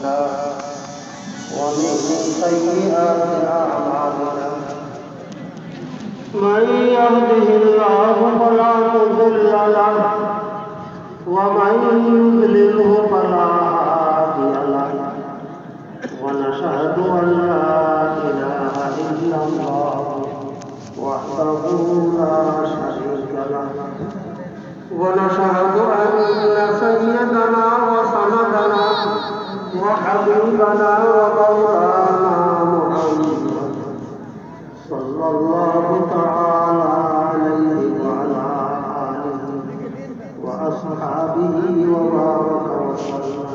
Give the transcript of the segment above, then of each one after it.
أنفسنا ومن سيئات أعمالنا من يهده الله فلا مضل له ومن يضلله فلا هادي له ونشهد أن لا إله إلا الله وحده لا شريك له ونشهد أن سيدنا وسندنا وحبيبنا ومولانا محمد صلى الله تعالى عليه وعلى آله وأصحابه وبارك وسلم.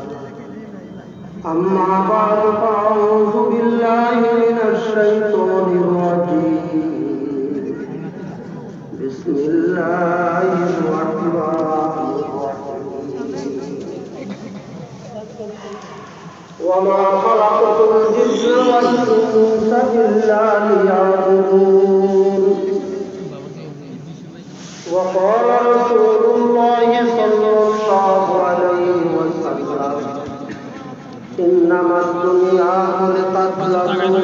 أما بعد فأعوذ بالله من الشيطان الرجيم. بسم الله الرحمن الرحيم. وما خلقت الجن والإنس إلا ليعبدون. وقال رسول الله صلى الله عليه وسلم إنما الدنيا خلقت لكم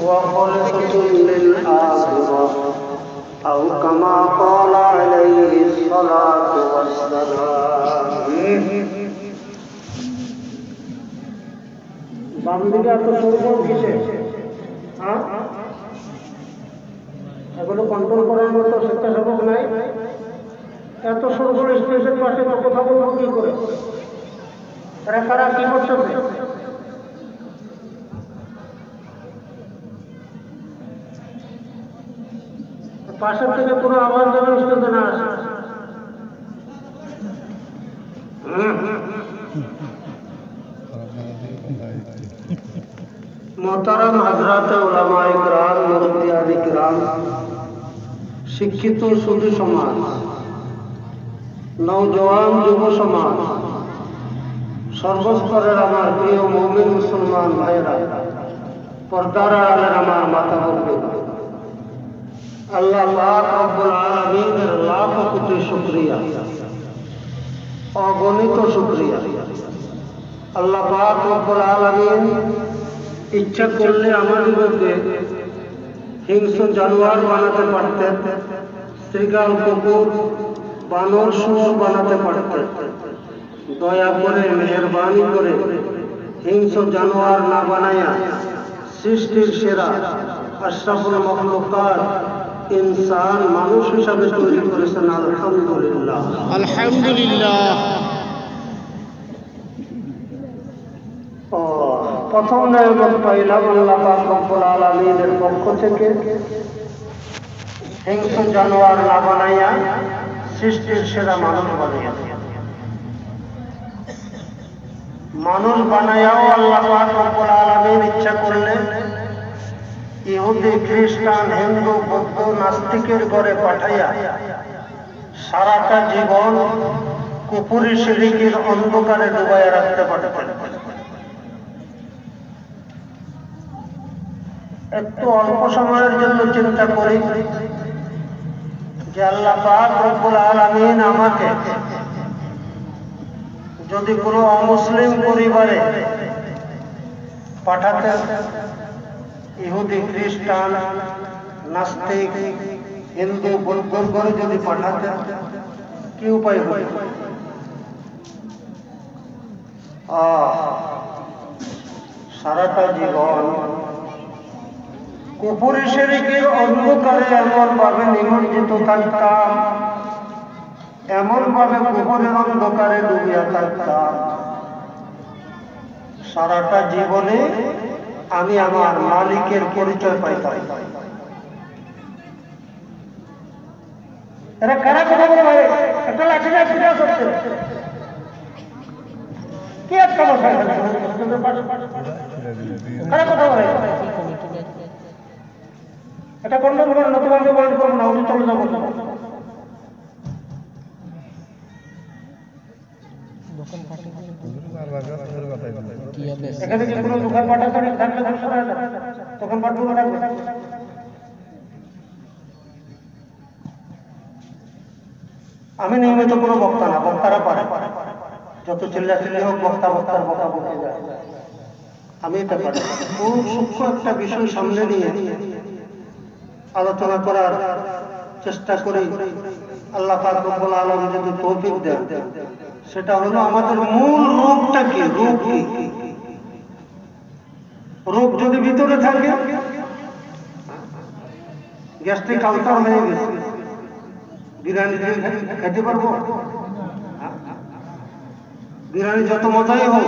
وخلقتم للآخرة أو كما قال عليه الصلاة والسلام. বাম দিকে এত সরগোল কিসে? এগুলো কন্ট্রোল করার মতো স্বেচ্ছাসেবক নাই। এত সরগোল স্টেজের পাশে তো কথা বলবো কি করে? এরা কারা কি করছে? পাশের থেকে কোনো আওয়াজ যেন স্টেজে না আসে। মোহতারাম হযরতে উলামায়ে কিরাম, মুরব্বিয়ানে কিরাম, শিক্ষিত সুধী সমাজ, নওজওয়ান যুব সমাজ, সর্বস্তরের আমার প্রিয় মুমিন মুসলমান ভাইরা, পর্দার আড়ালের আমার মাতা বন্ধুরা, আল্লাহ পাক রব্বুল আলামিনের লাখ কোটি শুকরিয়া, অগণিত শুকরিয়া। আল্লাহ পাক রব্বুল আলামিন ইচ্ছা করলে আমাদেরকে হিংস্র জানোয়ার বানাতে পারতেন, শৃগাল, কুকুর, বানর, শুয়োর বানাতে পারতেন। দয়া করে, মেহেরবানি করে হিংস্র জানোয়ার না বানায়া সৃষ্টির সেরা আশরাফুল মাখলুকাত ইনসান মানুষ হিসাবে তৈরি করেছেন। আলহামদুলিল্লাহ, আলহামদুলিল্লাহ। প্রথম নিয়ামত পাইলাম আল্লাহ পাক রব্বুল আলামিনের পক্ষ থেকে, হিংস্র জানোয়ার না বানাইয়া সৃষ্টির সেরা মানুষ বানাইয়া। মানুষ বানাইয়াও আল্লাহ পাক রব্বুল আলামিন ইচ্ছা করলে ইহুদি, খ্রিস্টান, হিন্দু, বৌদ্ধ, নাস্তিকের ঘরে পাঠাইয়া সারাটা জীবন কুফরি শিরকির অন্ধকারে ডুবাইয়া রাখতে পারতেন। একটু অল্প সময়ের জন্য চিন্তা করি যে আল্লাহ পাক রব্বুল আলামিন আমাকে যদি কোনো অমুসলিম পরিবারে পাঠাতেন, ইহুদি, খ্রিস্টান, নাস্তিক, হিন্দু, বৌদ্ধর ঘরে যদি পাঠাতেন, কি উপায় হয়? সারাটা জীবন কুফরি শিরকির অন্ধকারে এমন ভাবে নিমজ্জিত থাকতাম, এমন ভাবে কুফরের অন্ধকারে ডুবিয়া থাকতাম, সারাটা জীবনে আমি আমার মালিকের পরিচয় পাইতাম। এরা কারা কথা বলে ভাই? একটা লাঠি না ফিরে আসছে কি একটা বসায় কারা কথা বলে? এটা বন্ধ করুন, নতুনভাবে বন্ধ করুন না, উনি চলে যাবো। এখানে যে কোনো দোকান পাঠা থাকলে তখন পাঠ করে রাখবে। আমি নিয়মিত কোনো বক্তা না, বক্তারা পারে। যত চিল্লাচিল্লি হোক, বক্তা বক্তার বকা বকে যায়, আমি এটা পারি। খুব সূক্ষ্ম একটা বিষয় সামনে নিয়ে আলোচনা করার চেষ্টা করি। আল্লাহ পাক রব্বুল আলামিন যদি তৌফিক দেন, সেটা হলো আমাদের মূল রোগটা কি, রোগ কি। রোগ যদি ভিতরে থাকে, গ্যাস্ট্রিক আলসার হয়ে গেছে, বিরিয়ানি খেতে পারবো? বিরিয়ানি যত মজাই হোক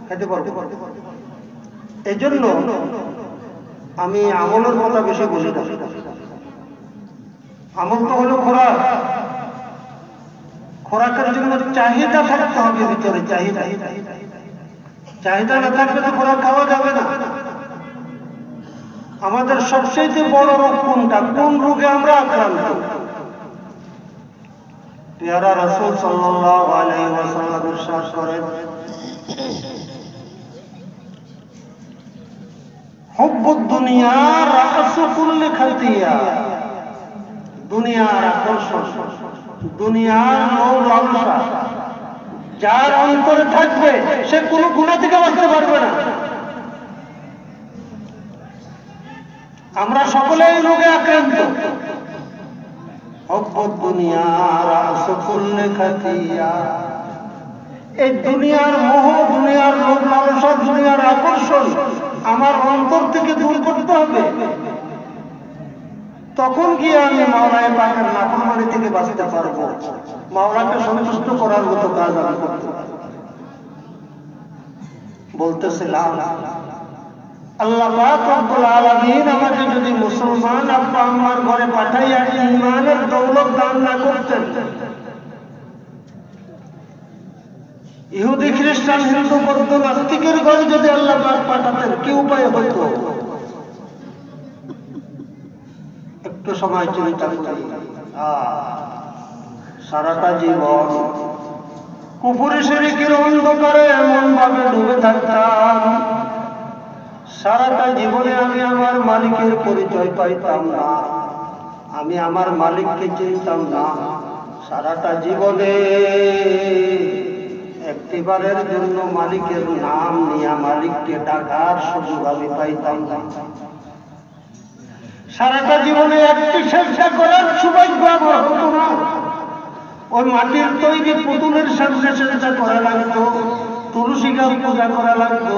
খেতে পারবো? এই জন্য আমি আমলের কথা বেশি বলি না। আমল তো হলো খোরাক। খোরাকের জন্য চাহিদা থাকতে হবে ভিতরে, চাহিদা। চাহিদা না থাকলে তো খোরাক খাওয়া যাবে না। আমাদের সবচেয়ে বড় রোগ কোনটা? কোন রোগে আমরা আক্রান্ত? পেয়ারা রাসূল সাল্লাল্লাহু আলাইহি ওয়াসাল্লাম ইরশাদ করেন, হুব্বুদ দুনিয়া রাসু কুল্লি খাতিয়া। দুনিয়ার আকর্ষণ, দুনিয়ার লোভ লালসা যার অন্তরে থাকবে, সে কোনো গুনাহ থেকে বাঁচতে পারবে না। আমরা সকলে এই রোগে আক্রান্ত। হুব্বুদ দুনিয়া রাসু কুল্লি খাতিয়া। এই দুনিয়ার মোহ, দুনিয়ার লোভ লালসা, দুনিয়ার আকর্ষণ আমার অন্তর থেকে দূর করতে হবে। তখন গিয়ে আমি মাওলানা পাকের নাফরমানি থেকে বাঁচতে পারবো। মাওলাকে সন্তুষ্ট করার মতো কাজ আমি করতে পারবো। বলতেছিলাম, আল্লাহ পাক রব্বুল আলামিন আমাকে যদি মুসলমান আব্বা আম্মার ঘরে পাঠাইয়া ঈমানের দৌলত দান না করতেন, ইহুদি খ্রিস্টান হিন্দু বৌদ্ধ নাস্তিকের ঘরে যদি আল্লাহ পাক পাঠাতেন, কি উপায় হতো? একটু সময় চিন্তা করি। সারাটা জীবন কুফরি শিরকের অন্ধকারে এমন ভাবে ডুবে থাকতাম, সারাটা জীবনে আমি আমার মালিকের পরিচয় পাইতাম না, আমি আমার মালিককে চিনতাম না। সারাটা জীবনে একটিবারের জন্য মালিকের নাম নিয়ে মালিককে ডাকার সুযোগ আমি পাইতাম না। সারাটা জীবনে একটি চেষ্টা করার সৌভাগ্য আমার হতো না। ওই মাটির তৈরি পুতুলের সামনে চেষ্টা করা লাগতো, তুলসী গাছ পূজা করা লাগতো,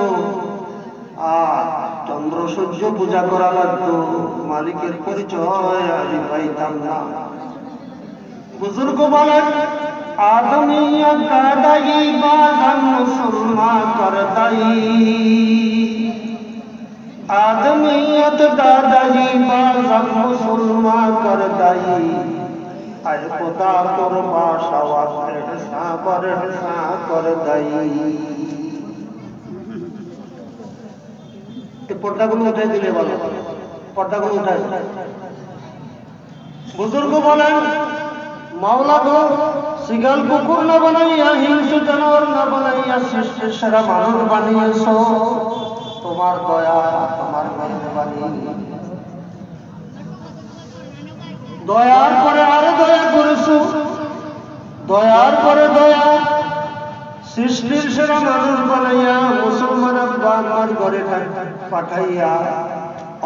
আর চন্দ্র সূর্য পূজা করা লাগতো। মালিকের পরিচয় আমি পাইতাম না। বুজুর্গ বলেন, आदमियत दादाई बाज़म मुसलमान करदाई, आदमियत दादाई बाज़म मुसलमान करदाई, आय खुदा कुर्बा शवा एहसा करदाई। पर्दागुलो उठे दिले बोले, पर्दागुलो उठाए। बुजुर्ग बोलें, मावला को सिगल कुकुर न बनाइया, हिंसू जानवर न बनाइया, सृष्टि सेरा मानुष बानिয়েছো, তোমার দয়া, তোমার মেহেরবানি। দয়ার পরে আরো দয়া করেছো, দয়ার পরে দয়া, সৃষ্টির সেরা মানুষ বানাইয়া মুসলমান আব্বা আমার ঘরে পাঠাইয়া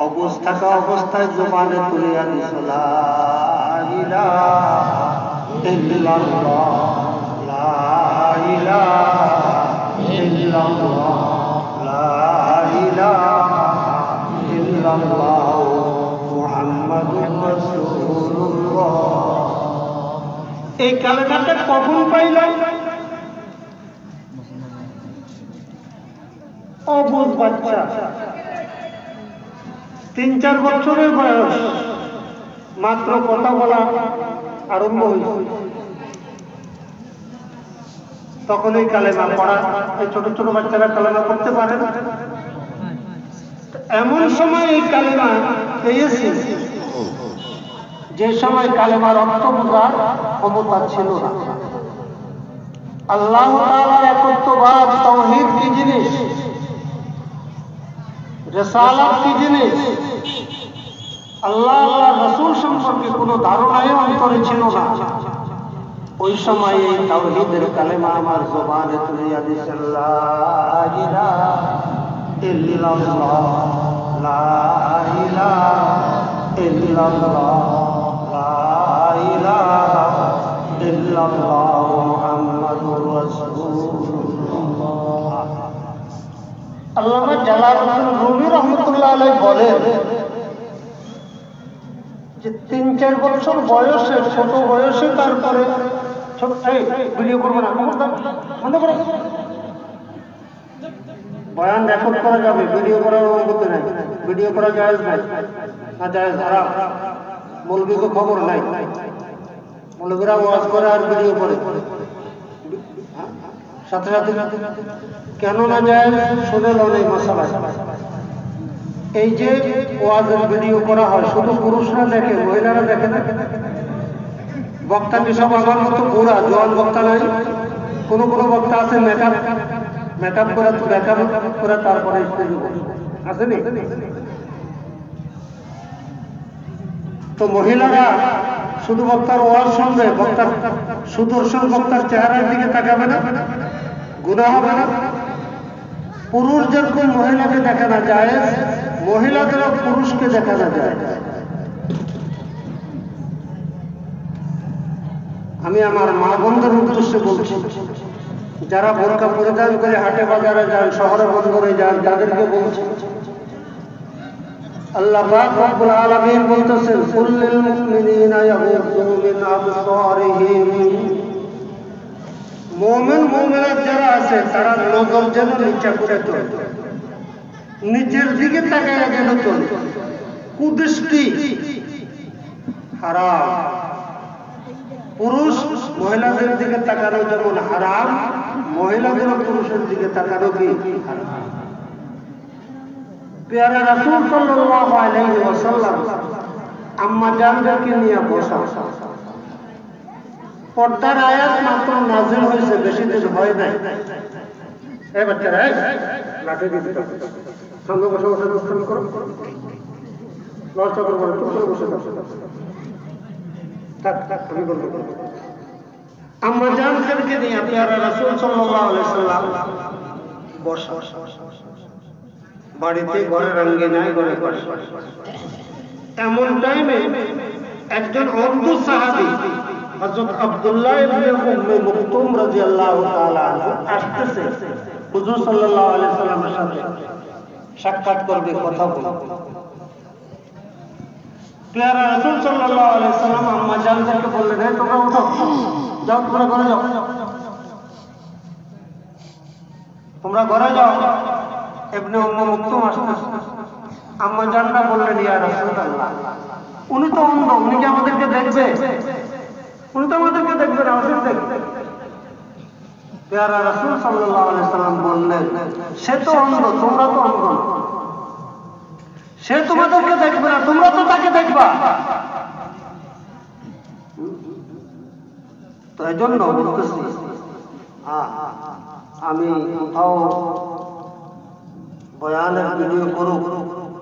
অবস্থাকা অবস্থায় জমানে তুলিয়া দিছো। লা ইলাহা ইল্লাল্লাহ, লা ইলাহা ইল্লাল্লাহ, লা ইলাহা ইল্লাল্লাহ মুহাম্মাদুর রাসূলুল্লাহ। এই কালেমাটা কখন পাইলাম? অবুঝ বাচ্চা, 3-4 বছরের বয়স মাত্র, কথা বলা আরম্ভ হয়েছে। তখন এই কালেমা পড়া, এই ছোট ছোট বাচ্চারা কালেমা করতে পারে না। এমন সময় এই কালেমা পেয়েছি যে সময় কালেমার অর্থ বোঝার ক্ষমতা ছিল না। আল্লাহ তাআলার একত্ববাদ, তাওহীদ কি জিনিস, রিসালাত কি জিনিস, আল্লাহ আল্লাহ রাসূল সম্পর্কে কোনো ধারণাই অন্তরে ছিল না। ওই সময় এই তাওহীদের কালেমা আমার জবানে তুলিয়া দিয়েছেন, লা ইলাহা ইল্লাল্লাহ, লা ইলাহা ইল্লাল্লাহ, লা ইলাহা ইল্লাল্লাহ মুহাম্মাদুর রাসূলুল্লাহ। আল্লামা জালালউদ্দিন রুমি রহমাতুল্লাহ আলাইহি বলেন যে ৩-৪ বছর বয়সে, ছোট বয়সে, তারপরে ভিডিও করবো না, বন্ধ করো, বয়ান রেকর্ড করা যাবে, ভিডিও করার অনুমতি নাই, ভিডিও করা জায়েজ নাই, না জায়েজ হারাম। মৌলবীকে খবর নাই, মৌলবীরা ওয়াজ করে আর ভিডিও করে সাথে সাথে। কেন না জায়েজ? শুনে লন এই মাসালা। এই যে ওয়াজের ভিডিও করা হয়, শুধু পুরুষরা দেখে, মহিলারা দেখে না। বক্তা কি সব আমার মতো বুড়া জোয়ান বক্তা নাই? কোনো কোনো বক্তা আছে মেকআপ করে তারপরে স্টেজে আসেনি। তো মহিলারা শুধু বক্তার ওয়াজ শুনবে, বক্তার সুদর্শন বক্তার চেহারার দিকে তাকাবে না, গুনাহ হবে না? পুরুষ যেরকম মহিলাকে দেখানো যায়, মহিলাদেরও পুরুষকে দেখানো যায়। আমি আমার মা বোনদের উদ্দেশ্যে বলছি, যারা বোরকা পরিধান করে হাটে বাজারে যান, শহরে বন্দরে যান, তাদেরকে বলছি, আল্লাহ পাক রব্বুল আলামিন বলতেছেন, কুল্লিল মুমিনিনা ইয়াগুদ্দু মিন আবসারিহিম। মুমিন মুমিনাত যারা আছে তারা নজর যেন নিচে করে চলে, নিচের দিকে তাকায় যেন চলে। কুদৃষ্টি হারাম। পুরুষ মহিলাদের দিকে তাকানো যেমন হারাম, মহিলাদের পুরুষের দিকে তাকানো কি হারাম। প্যারা রাসূল সাল্লাল্লাহু আলাইহি ওয়াসাল্লাম আম্মা জানদেরকে নিয়ে বসা। পর্দার আয়াত মাত্র নাযিল হয়েছে, বেশি দিন হয় নাই। এই বাচ্চারা লাঠি দিতে সঙ্গে বসে বসে দুষ্টামি করো, লজ্জা করবো না, চুপ করে বসে আমি বলবো। আম্মা জানদেরকে নিয়ে প্যারা রাসূল সাল্লাল্লাহু আলাইহি ওয়াসাল্লাম বসা। বাড়িতে ঘরের আঙ্গিনায় ঘরে বসা। এমন টাইমে একজন অন্ধ সাহাবী হযরত আব্দুল্লাহ ইবনে উম্মে মাকতুম রাদিয়াল্লাহু তাআলা আনহু আসতেছে হুজুর সাল্লাল্লাহু আলাইহি ওয়াসাল্লামের সাথে সাক্ষাৎ করবে, কথা বলবে। প্যারা রাসূল সাল্লাল্লাহু আলাইহি ওয়াসাল্লাম আম্মা জানদেরকে বললেন, হে তোমরা উঠো, যাও তোমরা ঘরে যাও, তোমরা ঘরে যাও। ইবনে উম্মে মাকতুম আসতেছে। আম্মা জানরা বললেন, ইয়া রাসূলুল্লাহ, উনি তো অন্ধ, উনি কি আমাদেরকে দেখবে? উনি তো আমাদেরকে দেখবে না, আমাদের দেখবে। প্যারা রাসূল সাল্লাল্লাহু আলাইহি ওয়াসাল্লাম বললেন, সে তো অন্ধ, তোমরা তো অন্ধ, সে তোমাদেরকে দেখবে না, তোমরা তো তাকে দেখবা। তো এই জন্য বলতেছি, আমি কোথাও বয়ানের ভিডিও করুক,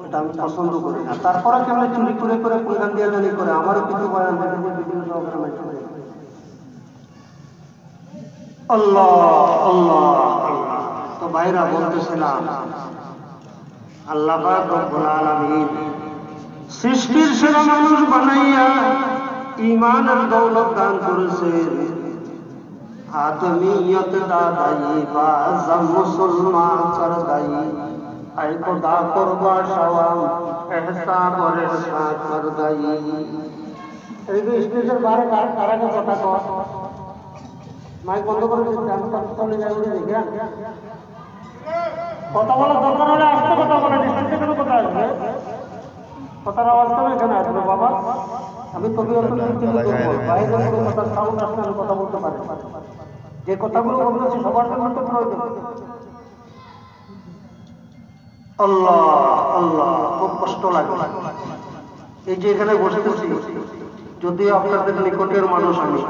এটা আমি পছন্দ করি না। তারপরে কেমন চুরি করে করে প্রধান দিয়ে জানি করে আমারও কিছু বয়ান ভিডিও সহকারে চলে। আল্লাহ আল্লাহ আল্লাহ। তো ভাইরা বলতেছিলাম, আল্লাহ পাক রব্বুল আলামিন সৃষ্টির সেরা মানুষ বানাইয়া ঈমানের দৌলত দান করেছেন। आदमियत दादाई बाज़म मुसलमान सरदाई आई खुदा कुर्बा शवाम एहसान और एहसान करदाई। এই যে স্টেজের বাইরে কারা কথা কয়, মাইক বন্ধ করে দিচ্ছি, আমি কথা চলে যাই দেখি। কথা বলার দরকার হলে আসতে কথা বলে, স্টেজে কেন কথা আসবে? কথার আওয়াজ তো এখানে আসবে বাবা। আমি তবে বাইরে কোনো কথার সাউন্ড আসলে আমি কথা বলতে পারি। যে কথাগুলো বলতেছি সবার জন্য তো প্রয়োজন। আল্লাহ আল্লাহ, খুব কষ্ট লাগে। এই যে এখানে বসতেছি, যদিও আপনাদের নিকটের মানুষ আমি,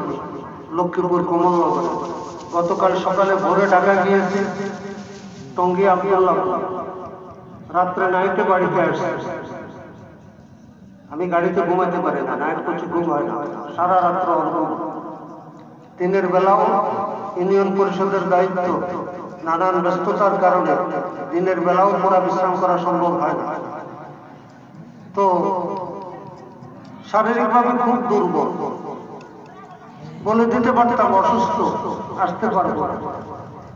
লক্ষ্মীপুর কমলনগর। গতকাল সকালে ভোরে ঢাকা গিয়েছি, টঙ্গী আব্দুল্লাহ, রাত্রে নাইটে বাড়িতে আসছি। আমি গাড়িতে ঘুমাইতে পারি না, নাইট করছি, ঘুম হয় না, সারা রাত্র অন্ধ। দিনের বেলাও ইউনিয়ন পরিষদের দায়িত্ব, নানান ব্যস্ততার কারণে দিনের বেলাও পুরা বিশ্রাম করা সম্ভব হয় না। তো শারীরিকভাবে খুব দুর্বল, বলে দিতে পারতাম অসুস্থ, আসতে পারবো,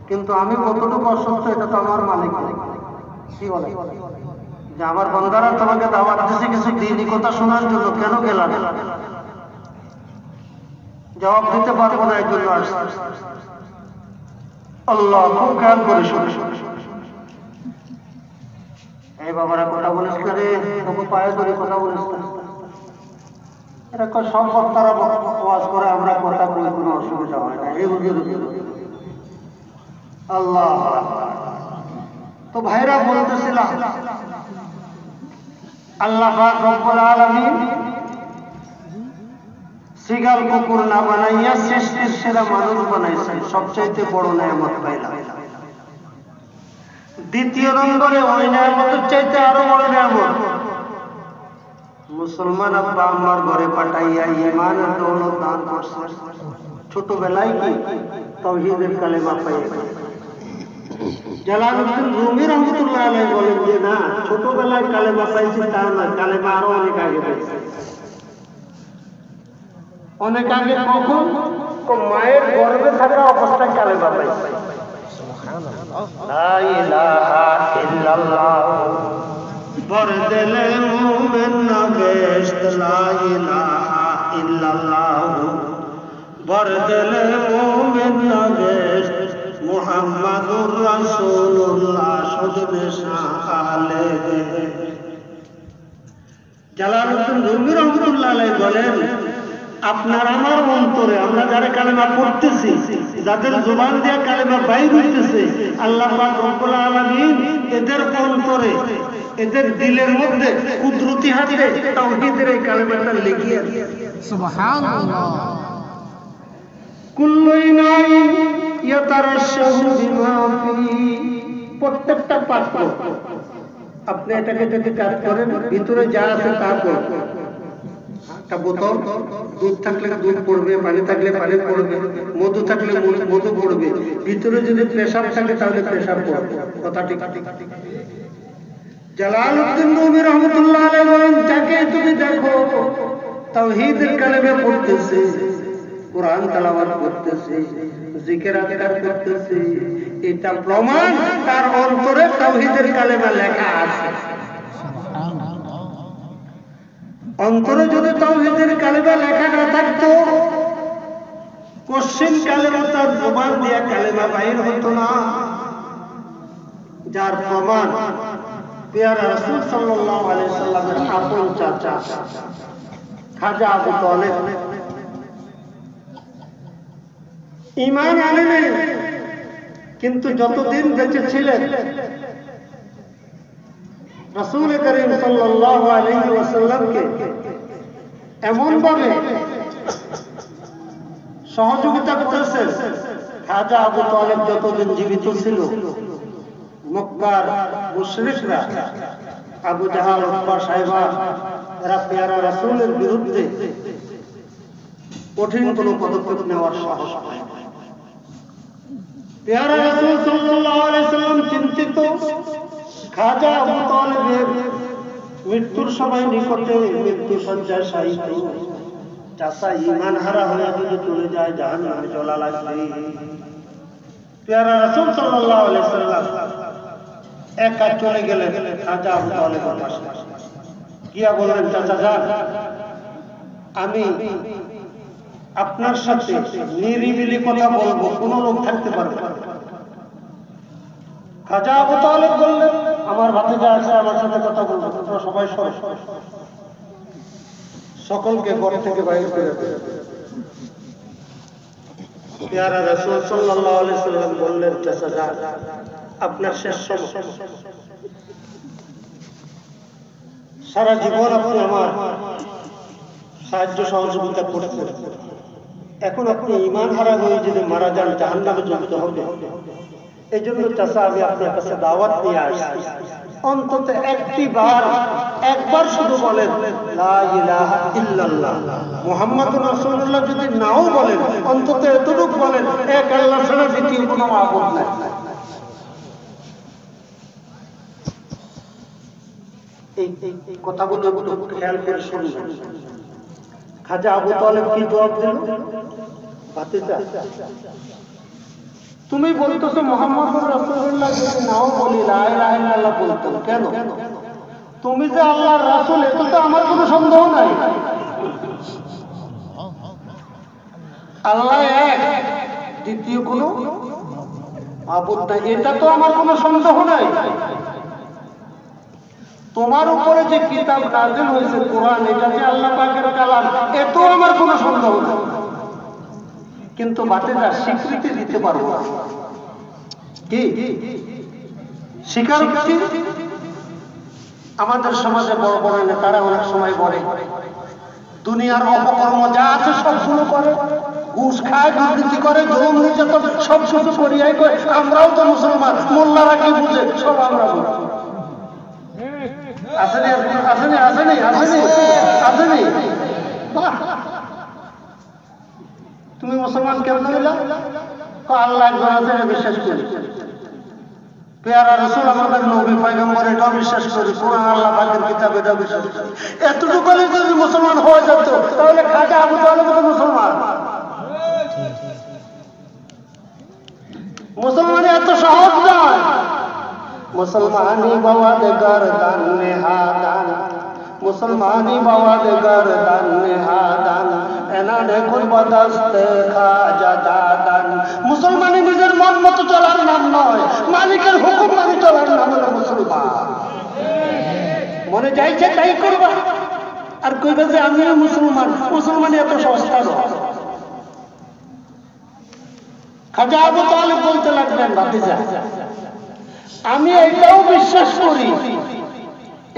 কিন্তু আমি কতটুকু অসুস্থ এটা তো আমার মালিক কি বলে যে আমার বান্দারা তোমাকে দাওয়াত দিয়েছে কিছু দিনই কথা শোনার জন্য, কেন গেলাম? জবাব দিতে পারবো না, এই জন্য আসছে। আল্লাহ খুব খেয়াল করে শুনে এই বাবারা কথা বলিস না রে, তবু পায়ে ধরে কথা বলিস না। এরা সব বক্তারা ওয়াজ করে, আমরা কথা বলে কোনো অসুবিধা হয় না, এই বুঝে আল্লাহ। তো ভাইরা বলতেছিলাম আল্লাহ পাক রব্বুল আলামিন সিগাল কুকুর না বানাইয়া সৃষ্টির সেরা মানুষ বানাইছেন, সবচাইতে বড় নেয়ামত পাইলাম। দ্বিতীয় নম্বরে ওই নেয়ামতের চাইতে আরো বড় নেয়ামত মুসলমান আব্বা আম্মার ঘরে পাঠাইয়া ঈমানের দৌলত দান করছে। ছোটবেলায় কি তাওহীদের কালেমা পাইয়া। জালালউদ্দিন রুমি রহমাতুল্লাহ আলাইহি বলেন যে না, ছোটবেলায় কালেমা পাইছি তা না, কালেমা আরো অনেক আগে পাইছি। অনেক আগে কখন? মায়ের গর্ভে থাকা অবস্থায় কালেমা পাইছি। লা ইলাহা ইল্লাল্লাহ ভর দিলে মুমিন না বেশত, লা ইলাহা ইল্লাল্লাহ ভর দিলে মুমিন না বেশত, মুহাম্মাদুর রাসূলুল্লাহ সুজনে শাহালে। জালালউদ্দিন রুমি রহমাতুল্লাহ আলাইহি বলেন আপনার আমার অন্তরে, আমরা যারা কালেমা পড়তেছি, যাদের জবান দিয়ে কালেমা বাইর হইতেছে, আল্লাহ পাক রব্বুল আলামিন এদের অন্তরে, এদের দিলের মধ্যে কুদরতি হাতে তাওহীদের এই কালেমাটা লিখিয়ে সুবহানাল্লাহ। কুল্লু ইনাইন ইয়াতারাশাহু বিমা ফি, প্রত্যেকটা পাত্র আপনি এটাকে যদি কাজ করেন, ভিতরে যা আছে তা করবেন। একটা বোতল, দুধ থাকলে দুধ পড়বে, পানি থাকলে পানি পড়বে, মধু থাকলে মধু পড়বে, ভিতরে যদি পেশাব থাকে তাহলে পেশাব পড়বে। কথা ঠিক? জালালউদ্দিন রুমি রহমাতুল্লাহ আলাইহি বলেন যাকে তুমি দেখো তাওহীদের কালেমা পড়তেছে, কোরআন তেলাওয়াত করতেছে, জিকির আজকার করতেছে, এটা প্রমাণ তার অন্তরে তাওহীদের কালেমা লেখা আছে। অন্তরে যদি তাওহীদের কালেমা লেখা না থাকতো, কোশ্চিন কালেমা তার জবান দিয়া কালেমা বাইর হতো না। যার প্রমাণ পেয়ারা রাসূল সাল্লাল্লাহু আলাইহি সাল্লামের আপন চাচা খাজা আবু তালেব ঈমান আনেন, কিন্তু যতদিন বেঁচে ছিলেন রাসূল করিম সাল্লাল্লাহু আলাইহি ওয়াসাল্লামকে এমন ভাবে সহযোগিতা করেছেন, খাজা আবু তালেব যতদিন জীবিত ছিল মক্কার মুশরিকরা, আবু জাহাল, উতবা, সাইবা, এরা পেয়ারা রাসূলের বিরুদ্ধে কঠিন কোনো পদক্ষেপ নেওয়ার সাহস পায় না। পেয়ারা রাসূল সাল্লাল্লাহু আলাইহি সাল্লাম চিন্তিত, খাজা আবু তালেবের মৃত্যুর সময় নিকটে, মৃত্যু শয্যায় শায়িত, চাচা ঈমান হারা হয়ে যদি চলে যায় জাহান্নামে চলা লাগবে। পেয়ারা রাসূল সাল্লাল্লাহু আলাইহি সাল্লাম একা চলে গেলেন খাজা আবু তালেবের পাশে, গিয়া বললেন চাচা যান, আমি আপনার সাথে নিরিবিলি কথা বলবো, কোনো লোক থাকতে পারবে না। খাজা আবু তালেব বললেন আমার ভাতিজা আছে, আমার সাথে কথা বলবো, তোমরা সবাই সরে। সকলকে ঘর থেকে বাইরে করে দেন। পেয়ারা রাসূল সাল্লাল্লাহু আলাইহি সাল্লাম বললেন চাচা যান, আপনার শেষ সময়, সারা জীবন আপনি আমার সাহায্য সহযোগিতা করেছেন, এখন আপনি ঈমান হারা হয়ে যদি মারা যান জাহান্নামে যেতে হবে, এই জন্য চাচা আমি আপনার কাছে দাওয়াত নিয়ে আসছি, অন্তত একবার শুধু বলেন লা ইলাহা ইল্লাল্লাহ মুহাম্মাদুর রাসূলুল্লাহ। যদি নাও বলেন অন্তত এতটুকু বলেন এক আল্লাহ ছাড়া দ্বিতীয় কোনো মাবুদ নাই। এই কথাগুলো খেয়াল করে শুনবেন। খাজা আবু তালেব কি জবাব দিল? ভাতিজা, তুমি বলতেছো মুহাম্মাদুর রাসূলুল্লাহ যদি নাও বলি লা ইলাহা ইল্লাল্লাহ বলতাম, কেন? তুমি যে আল্লাহর রাসূল এতে তো আমার কোনো সন্দেহ নাই। আল্লাহ এক, দ্বিতীয় কোনো মাবুদ নাই, এটা তো আমার কোনো সন্দেহ নাই। তোমার উপরে যে কিতাব নাযিল হয়েছে কোরআন, এটা যে আল্লাহ পাকের কালাম, এতেও আমার কোনো সন্দেহ নাই। কিন্তু বাতিজা স্বীকৃতি দিতে পারবো না। কি স্বীকারোক্তি? আমাদের সমাজে বড় বড় নেতারা অনেক সময় বলে দুনিয়ার অপকর্ম যা আছে সবগুলো করে, ঘুষ খায়, দুর্নীতি করে, জুলুম নির্যাতন সব কিছু করিয়াই করে। আমরাও তো মুসলমান, মোল্লারা কি বুঝে সব আমরা বুঝি। আসেনি আসেনি আসেনি আসেনি আসেনি। তুমি মুসলমান কেমন হইলা? আল্লাহ একজন আছে বিশ্বাস করি, পেয়ারা রাসূল আমাদের নবী পয়গম্বর এটাও বিশ্বাস করি, কোরআন আল্লাহ পাকের কিতাব এটাও বিশ্বাস করি। এতটুকু যদি মুসলমান হয়ে যেত তাহলে খাজা আবু তালেব তো মুসলমান। মুসলমানি এত সহজ নয়। মুসলমানি বাওয়াদ গরদান নেহাদান, মুসলমানি বাওয়াদ গরদান নেহাদান, এনারে গুরবদস্তে খাজা দাদান। মুসলমানি নিজের মন মতো চলার নাম নয়, মালিকের হুকুম মানি চলার নাম হলো মুসলমান। মনে চাইছে তাই করবা আর কইবে যে আমিও মুসলমান। মুসলমানি এত সস্তা নয়। খাজা আবু তালেব বলতে লাগলেন, ভাতিজা আমি এটাও বিশ্বাস করি,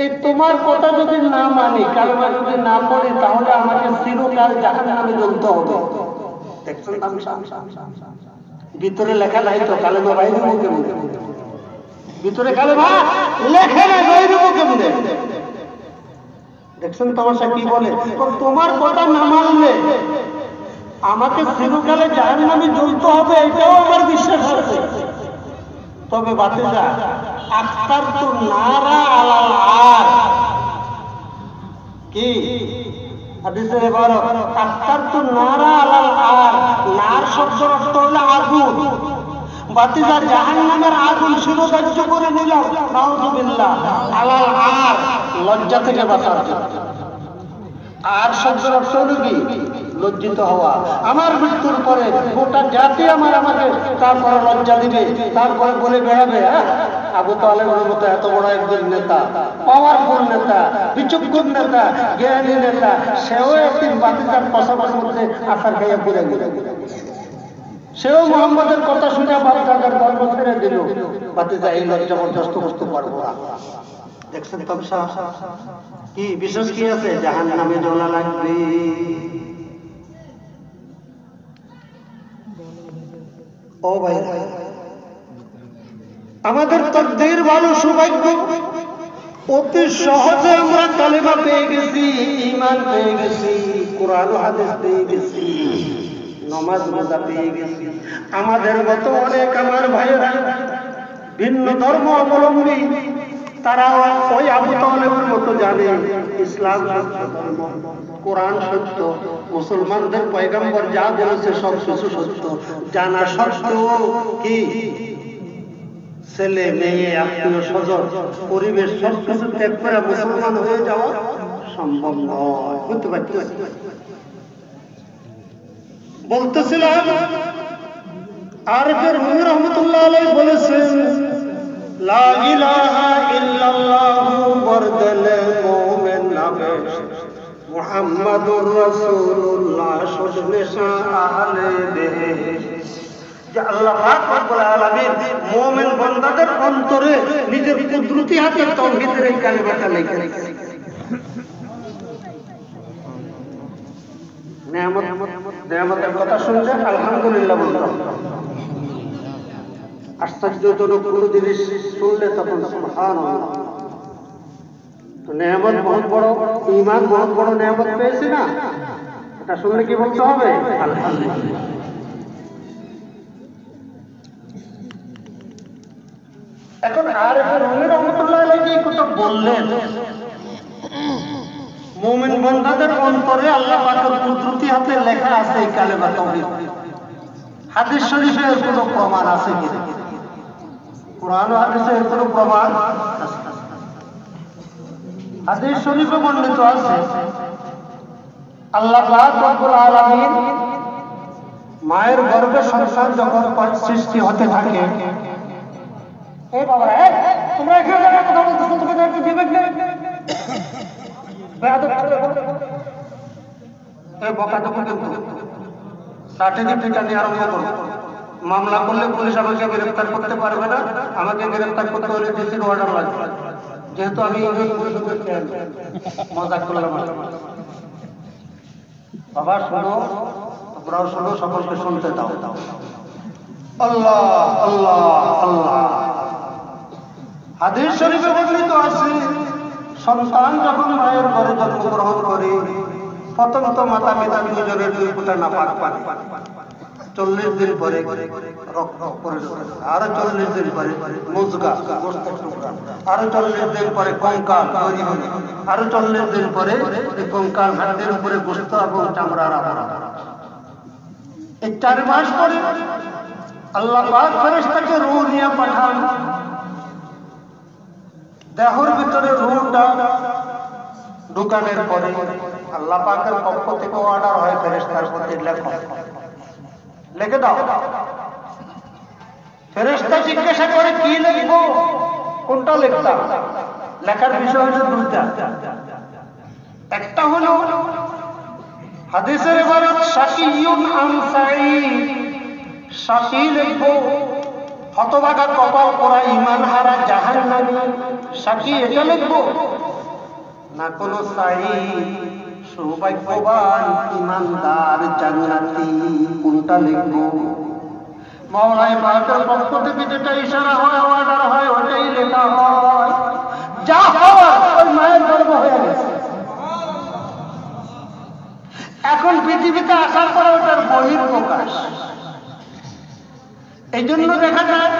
এই তোমার কথা যদি না মানি, কালেমা যদি না পড়ি, তাহলে আমাকে চিরকাল জাহান্নামে জ্বলতে হবে। ভিতরে লেখা নাই তো কালেমা বাইরে মুখে মুখে, ভিতরে কালেমা লেখা নাই বাইরে মুখে মুখে। দেখছেন তোমার কি বলে? তোমার কথা না মানলে আমাকে চিরকালে জাহান্নামে জ্বলতে হবে, এটাও আমার বিশ্বাস আছে। তবে বাতিজা আখতার তো নারা আলাল আর, কি হাদিসে ইবারত আখতার তো নারা আলাল আর, নার শব্দের অর্থ হলো আগুন। বাতিজা জাহান্নামের আগুন শিরোধার্য করে নিলাম, নাউযুবিল্লাহ, আলাল আর লজ্জা থেকে বাঁচার জন্য। আর শব্দের অর্থ হলো কি? লজ্জিত হওয়া। আমার মৃত্যুর পরে গোটা জাতি আমাকে তারপরে লজ্জা দিবে, তারপরে বলে বেড়াবে আবু তালেবের মতো এত বড় একজন নেতা, পাওয়ারফুল নেতা, বিচক্ষণ নেতা, জ্ঞানী নেতা, সেও একদিন বাতিজার পশাপার মধ্যে আসার খাইয়া পুরে গেলে, সেও মোহাম্মদের কথা শুনে বাপদাদার ধর্ম ছেড়ে দিল। বাতিজা এই লজ্জা বরদাস্ত করতে পারবো না। দেখছেন তমসা কি বিশেষ কি আছে? জাহান্নামে জ্বলা লাগবে। ও ভাই, আমাদের তকদীর ভালো, সৌভাগ্য, অতি সহজে আমরা কালেমা পেয়ে গেছি, ঈমান পেয়ে গেছি, কোরআন হাদিস পেয়ে গেছি, নামাজ রোজা পেয়ে গেছি। আমাদের মতো অনেক আমার ভাইয়েরা ভিন্ন ধর্ম অবলম্বী, তারা ওই আবু তালেবের মতো জানে ইসলাম সত্য ধর্ম, কোরআন সত্য, মুসলমানদের পয়গম্বর যা বলেছে সব কিছু সত্য। জানা সত্ত্বেও কি ছেলে মেয়ে আত্মীয় স্বজন পরিবেশ সব কিছু ত্যাগ করে মুসলমান হয়ে যাওয়া সম্ভব নয়। বুঝতে পারছি বলতেছিলাম, আরফে রুমি রহমতুল্লাহ আলাইহি বলেছেন, লা ইলাহা ইল্লাল্লাহু বরদলে মুমিন নামে মুহাম্মাদুর রাসূলুল্লাহ সুজনেশা আহলে বেহেশত। যে আল্লাহ পাক রব্বুল আলামিন মুমিন বান্দাদের অন্তরে নিজের কুদরতি হাতে তাওহীদের এই কালিমাটা লিখে রেখেছেন। নেয়ামতের কথা শুনছেন, আলহামদুলিল্লাহ বলতে হবে। আশ্চর্যজনক কোনো জিনিস শুনলে তখন সুবহানাল্লাহ। তো নেয়ামত বহুত বড়, ঈমান বহুত বড় নেয়ামত পেয়েছি না, এটা শুনলে কি বলতে হবে? আলহামদুলিল্লাহ। এখন আরিফ রুমি রহমাতুল্লাহ আলাইহি এই কথা বললেন, মুমিন বান্দাদের অন্তরে আল্লাহ পাকের কুদরতি হাতে লেখা আছে এই কালেমা তাওহীদ। হাদিস শরীফে এর কোনো প্রমাণ আছে কি? কুরআন ও হাদিসে এর কোনো প্রমাণ আছে? হাদিস শরীফে বর্ণিত আছে আল্লাহ পাক রব্বুল আলামিন মায়ের গর্ভে সন্তান যখন সৃষ্টি হতে থাকে, এই বাবা তোমরা এখানে দাঁড়িয়ে কথা বলতেছো, তোমাদের একটু বিবেক নেই? এই বকাটুকু কিন্তু সার্টিফিকেট নিয়ে আরম্ভ করো। মামলা করলে পুলিশ আমাকে গ্রেফতার করতে পারবে না, আমাকে গ্রেফতার করতে হলে ডিসির অর্ডার লাগবে, যেহেতু আমি মজা করলাম। বাবা শোনো, তোমরাও শোনো, সকলকে শুনতে দাও। আল্লাহ আল্লাহ আল্লাহ। হাদিস শরীফে বর্ণিত আছে সন্তান যখন মায়ের ঘরে জন্মগ্রহণ করে, প্রথম তো মাতা পিতা দুজনের 2 ফোঁটা নাপাক পানি, 40 দিন পরে রক্ত পরিষ্কার, আরো 40 দিন পরে মুজগা গোশতের টুকরা, আরো 40 দিন পরে কঙ্কাল তৈরি হবে, আরো 40 দিন পরে এই কঙ্কাল হাড়ের উপরে গোশত এবং চামড়ার আবরণ। এই 4 মাস পরে আল্লাহ পাক ফেরেশতাকে রূহ নিয়ে পাঠান। দেহের ভিতরে রূহটা ঢুকানোর পরে আল্লাহ পাকের পক্ষ থেকে অর্ডার হয় ফেরেশতার প্রতি, লেখো, লিখে দাও। ফেরেশতা জিজ্ঞাসা করে কি লিখবো, কোনটা লিখতাম? লেখার বিষয় হচ্ছে 2টা। একটা হলো হাদিসের ইবারত শাকিয়ুন আন সাঈদ, শাকি লিখবো, হতভাগা কপাল পোড়া ঈমান হারা জাহান্নামী শাকি, এটা লিখবো না কোনো সাঈদ সৌভাগ্যবান ঈমানদার জান্নাতি, কোনটা লিখবো? মাওলাই পাকের পক্ষ থেকে যেটা ইশারা হয়, অর্ডার হয়, ওটাই লেখা হয়। যা হওয়ার ওই মায়ের গর্ভ হয়ে গেছে। এখন পৃথিবীতে আসার পরে ওটার বহিঃপ্রকাশ। এই জন্য দেখা যায়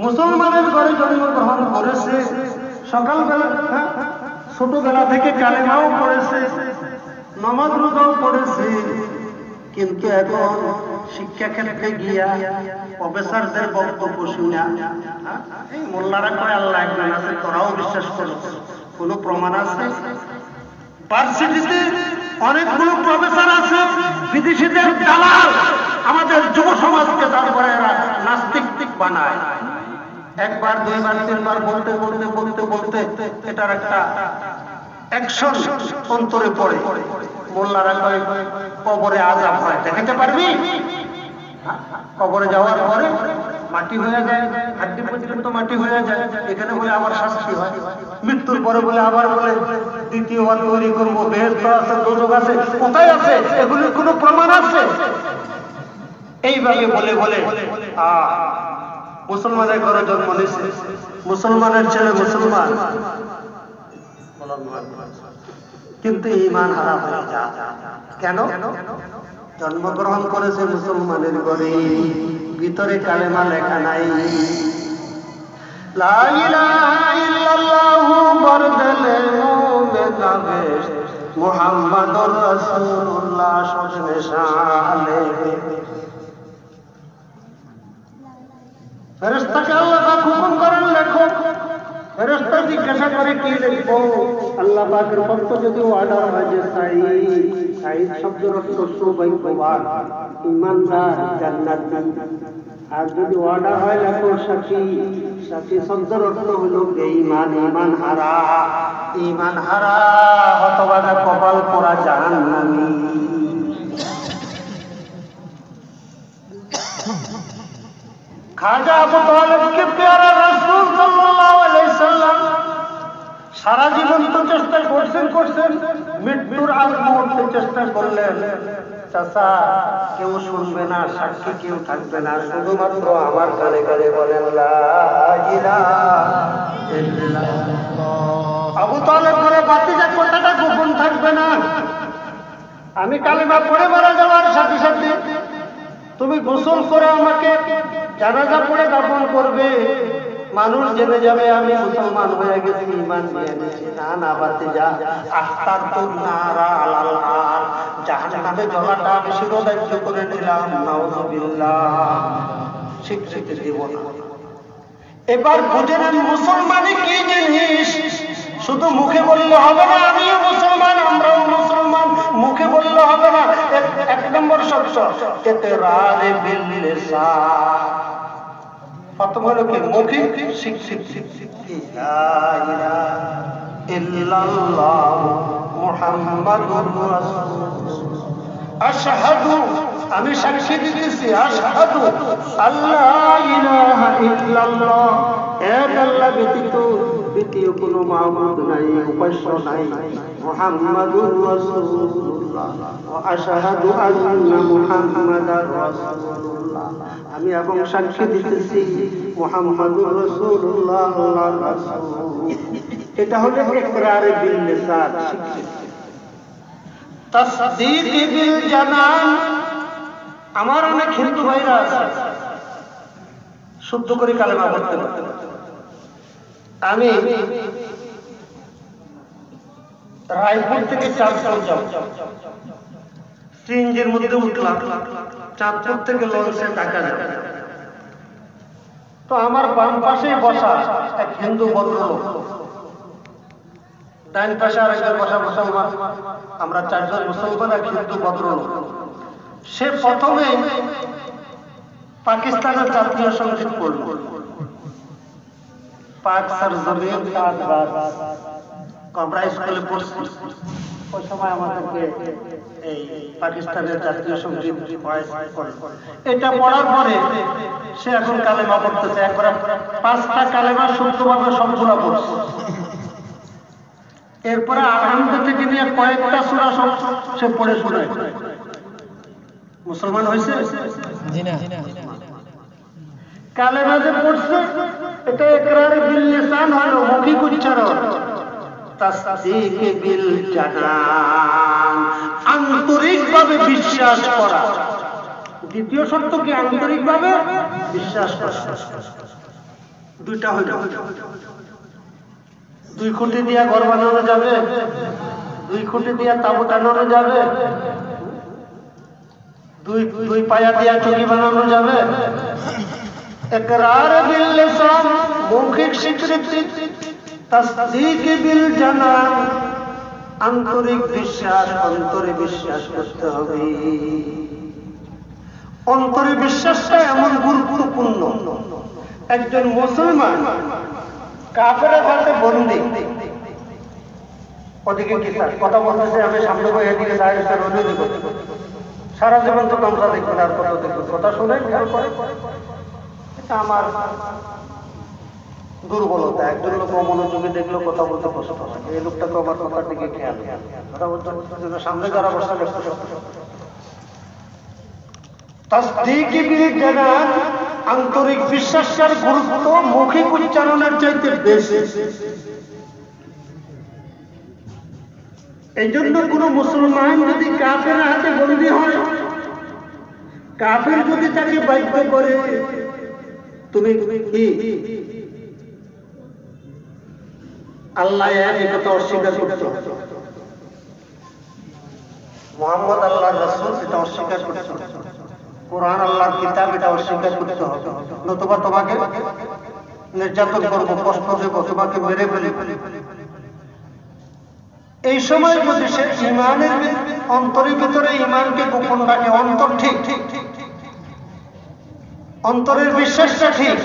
মুসলমানের ঘরে জন্মগ্রহণ করেছে, সকালবেলা ছোটবেলা থেকে কালেমাও পড়েছে, নামাজ রোজাও পড়েছে, কিন্তু এখন শিক্ষা ক্ষেত্রে গিয়া প্রফেসরদের বক্তব্য শুনা এই মোল্লারা কয় আল্লাহ একজন আছে, তোরাও বিশ্বাস করো, কোনো প্রমাণ আছে? ভার্সিটিতে অনেকগুলো প্রফেসর আছে, বিদেশিদের দালাল আমাদের যুব সমাজকে তারপরে নাস্তিক বানায়। একবার, 2 বার, 3 বার বলতে বলতে বলতে বলতে এটার একটা অ্যাকশন অন্তরে পড়ে। মোল্লারা কয় কবরে আযাব হয়, দেখাতে পারবি? কবরে যাওয়ার পরে মাটি হয়ে যায়, হাড্ডি পর্যন্ত মাটি হয়ে যায়, এখানে বলে আবার শাস্তি হয়, মৃত্যুর পরে বলে আবার বলে দ্বিতীয়বার তৈরি করবো, বেহেশত আছে, দোজখ আছে, কোথায় আছে? এগুলির কোনো প্রমাণ আছে? এইভাবে বলে বলে মুসলমানের ঘরে জন্ম নিয়েছে, মুসলমানের ছেলে মুসলমান, কিন্তু ঈমান হারা হয়ে যায়। কেন? জন্মগ্রহণ করেছে মুসলমানের ঘরে, ভিতরে কালেমা লেখা নাই। লা ইলাহা ইল্লাল্লাহু বরদলে মুমেনাবেশ মুহাম্মাদুর রাসূলুল্লাহ শজনে শালে। ফেরেশতাকে আল্লাহ পাক হুকুম করেন লেখো। ফেরেশতা জিজ্ঞাসা করে কি লিখবো? আল্লাহ পাকের পক্ষ যদি অর্ডার হয় যে সাঈদ, সাঈদ শব্দের অর্থ সৌভাগ্যবান, ঈমানদার, জান্নাতি। আর যদি অর্ডার হয় লেখো শাকি, শাকি শব্দের অর্থ হলো বেঈমান, ঈমান হারা, ঈমান হারা, হতভাগা কপাল পোড়া জাহান্নামী। খাজা আবু তালেবকে প্যারা রাসূল সাল্লাল্লাহু আলাইহি সাল্লাম সারা জীবন তো চেষ্টা করছেন, মৃত্যুর আগ মুহূর্তে চেষ্টা করলেন চাচা কেউ শুনবে না, সাক্ষী কেউ থাকবে না, শুধুমাত্র আমার কানে কানে বলেন লা ইলাহা ইল্লাল্লাহ। আবু তালেব করে বাতিজা কথাটা গোপন থাকবে না। আমি কালিমা পড়ে মারা যাওয়ার সাথে সাথে তুমি গোসল করে আমাকে জানাজা পড়ে দাফন করবে, মানুষ জেনে যাবে আমি মুসলমান হয়ে গেছি, ঈমান নিয়ে নিয়েছি। না না বাতিজা, আখতার তো নারা আলাল আর, জাহান্নামে জ্বলাটা আমি শিরোধার্য করে নিলাম। নাউযুবিল্লাহ, স্বীকৃতি দেব না। এবার বুঝে নেন মুসলমানই কি জিনিস। শুধু মুখে বললে হবে না আমিও মুসলমান, আমরাও মুসলমান, মুখে বললে হবে না। এক নম্বর শর্ত ইকরারে বিল লিসান, প্রথম হলো কি মৌখিক স্বীকৃতি, লা ইলাহা ইল্লাল্লাহ মুহাম্মাদুর রাসূলুল্লাহ। আশহাদু, আমি সাক্ষী দিতেছি, আশহাদু আল্লাহ ইলাহা ইল্লাল্লাহ, এক আল্লাহ ব্যতীত দ্বিতীয় কোনো মাবুদ নাই, উপাস্য নাই, মুহাম্মাদুর রাসূলুল্লাহ ওয়া আশহাদু আন্না মুহাম্মাদার রাসূলুল্লাহ, আমি এবং সাক্ষী দিতেছি মুহাম্মাদুর রাসূলুল্লাহ আল্লাহর রাসূল। এটা হলো ইকরারে বিল লিসান, তাসদীক বিল জানান। আমার অনেক হিন্দু ভাইরা আছে শুদ্ধ করে কালেমা পড়তে পারে। আমি রায়পুর থেকে চাঁদপুর যাব, সিএনজির মধ্যে উঠলাম, চাঁদপুর থেকে লঞ্চে ঢাকা যাব। তো আমার বাম পাশে বসা এক হিন্দু ভদ্রলোক, ডান পাশে আরেকজন বসা মুসলমান, আমরা চারজন মুসলমান এক হিন্দু ভদ্রলোক। সে প্রথমে পাকিস্তানের জাতীয় সঙ্গীত পড়ল, পাক সরজমিন তাজবাজ, আমরা স্কুলে পড়ছি। ওই সময় আমাদেরকে এই পাকিস্তানের জাতীয় সঙ্গীত এটা পড়ার পরে সে এখন কালেমা পড়তেছে, একবার 5টা কালেমা শুদ্ধভাবে সম্পূর্ণ পড়ছে। এরপরে আরহামদ থেকে নিয়ে কয়েকটা সূরা সে পড়ে শোনায়। মুসলমান হয়েছে? জি না। কালেমা যে পড়ছে এটা ইকরার বিল লিসান হলো, মৌখিক উচ্চারণ। তাসদীক বিল জানান, আন্তরিকভাবে বিশ্বাস করা। দ্বিতীয় শর্ত কি? আন্তরিকভাবে বিশ্বাস করা। দুইটা হইল। 2 খুঁটি দিয়া ঘর বানানো যাবে? 2 খুঁটি দিয়া তাঁবু টানানো যাবে? 2 পায়া দিয়া চকি বানানো যাবে? ইকরার বিল লিসান, মৌখিক স্বীকৃতি। তাসদীক বিল জানান, আন্তরিক বিশ্বাস, অন্তরে বিশ্বাস করতে হবে। অন্তরে বিশ্বাসটা এমন গুরুত্বপূর্ণ। একজন মুসলমান কাফেরের হাতে বন্দী, ওদিকে কি স্যার কথা বলতেছে, আমি সামনে বই এদিকে দাঁড়িয়ে স্যার অনুযায়ী করতে, সারা জীবন তো তামসা দেখবেন আর কথা দেখবেন, কথা শুনে এটা আমার দুর্বলতা। একজন লোক মনোযোগী দেখলো কথা বলতে কষ্ট হয়, এই লোকটা তো আমার কথার দিকে খেয়াল কথা বলতে সামনে যারা বসা ব্যস্ত। তাসদীক বিল জানান, আন্তরিক বিশ্বাসের গুরুত্ব মৌখিক উচ্চারণের চাইতে বেশি। এই জন্য কোন মুসলমান যদি কাফের হাতে বন্দী হয়, কাফের যদি তাকে বাধ্য করে তুমি কি আল্লাহ এই কথা অস্বীকার করছো, মুহাম্মদ আল্লাহর রাসূল এটা অস্বীকার করছো, কোরআন আল্লাহর কিতাব এটা অস্বীকার করতে হবে, নতুবা তোমাকে নির্যাতন করবো, কষ্ট দেব, তোমাকে মেরে ফেলে। এই সময় যদি সে ইমানের অন্তরের ভিতরে ইমানকে গোপন রাখে, অন্তর ঠিক, অন্তরের বিশ্বাসটা ঠিক,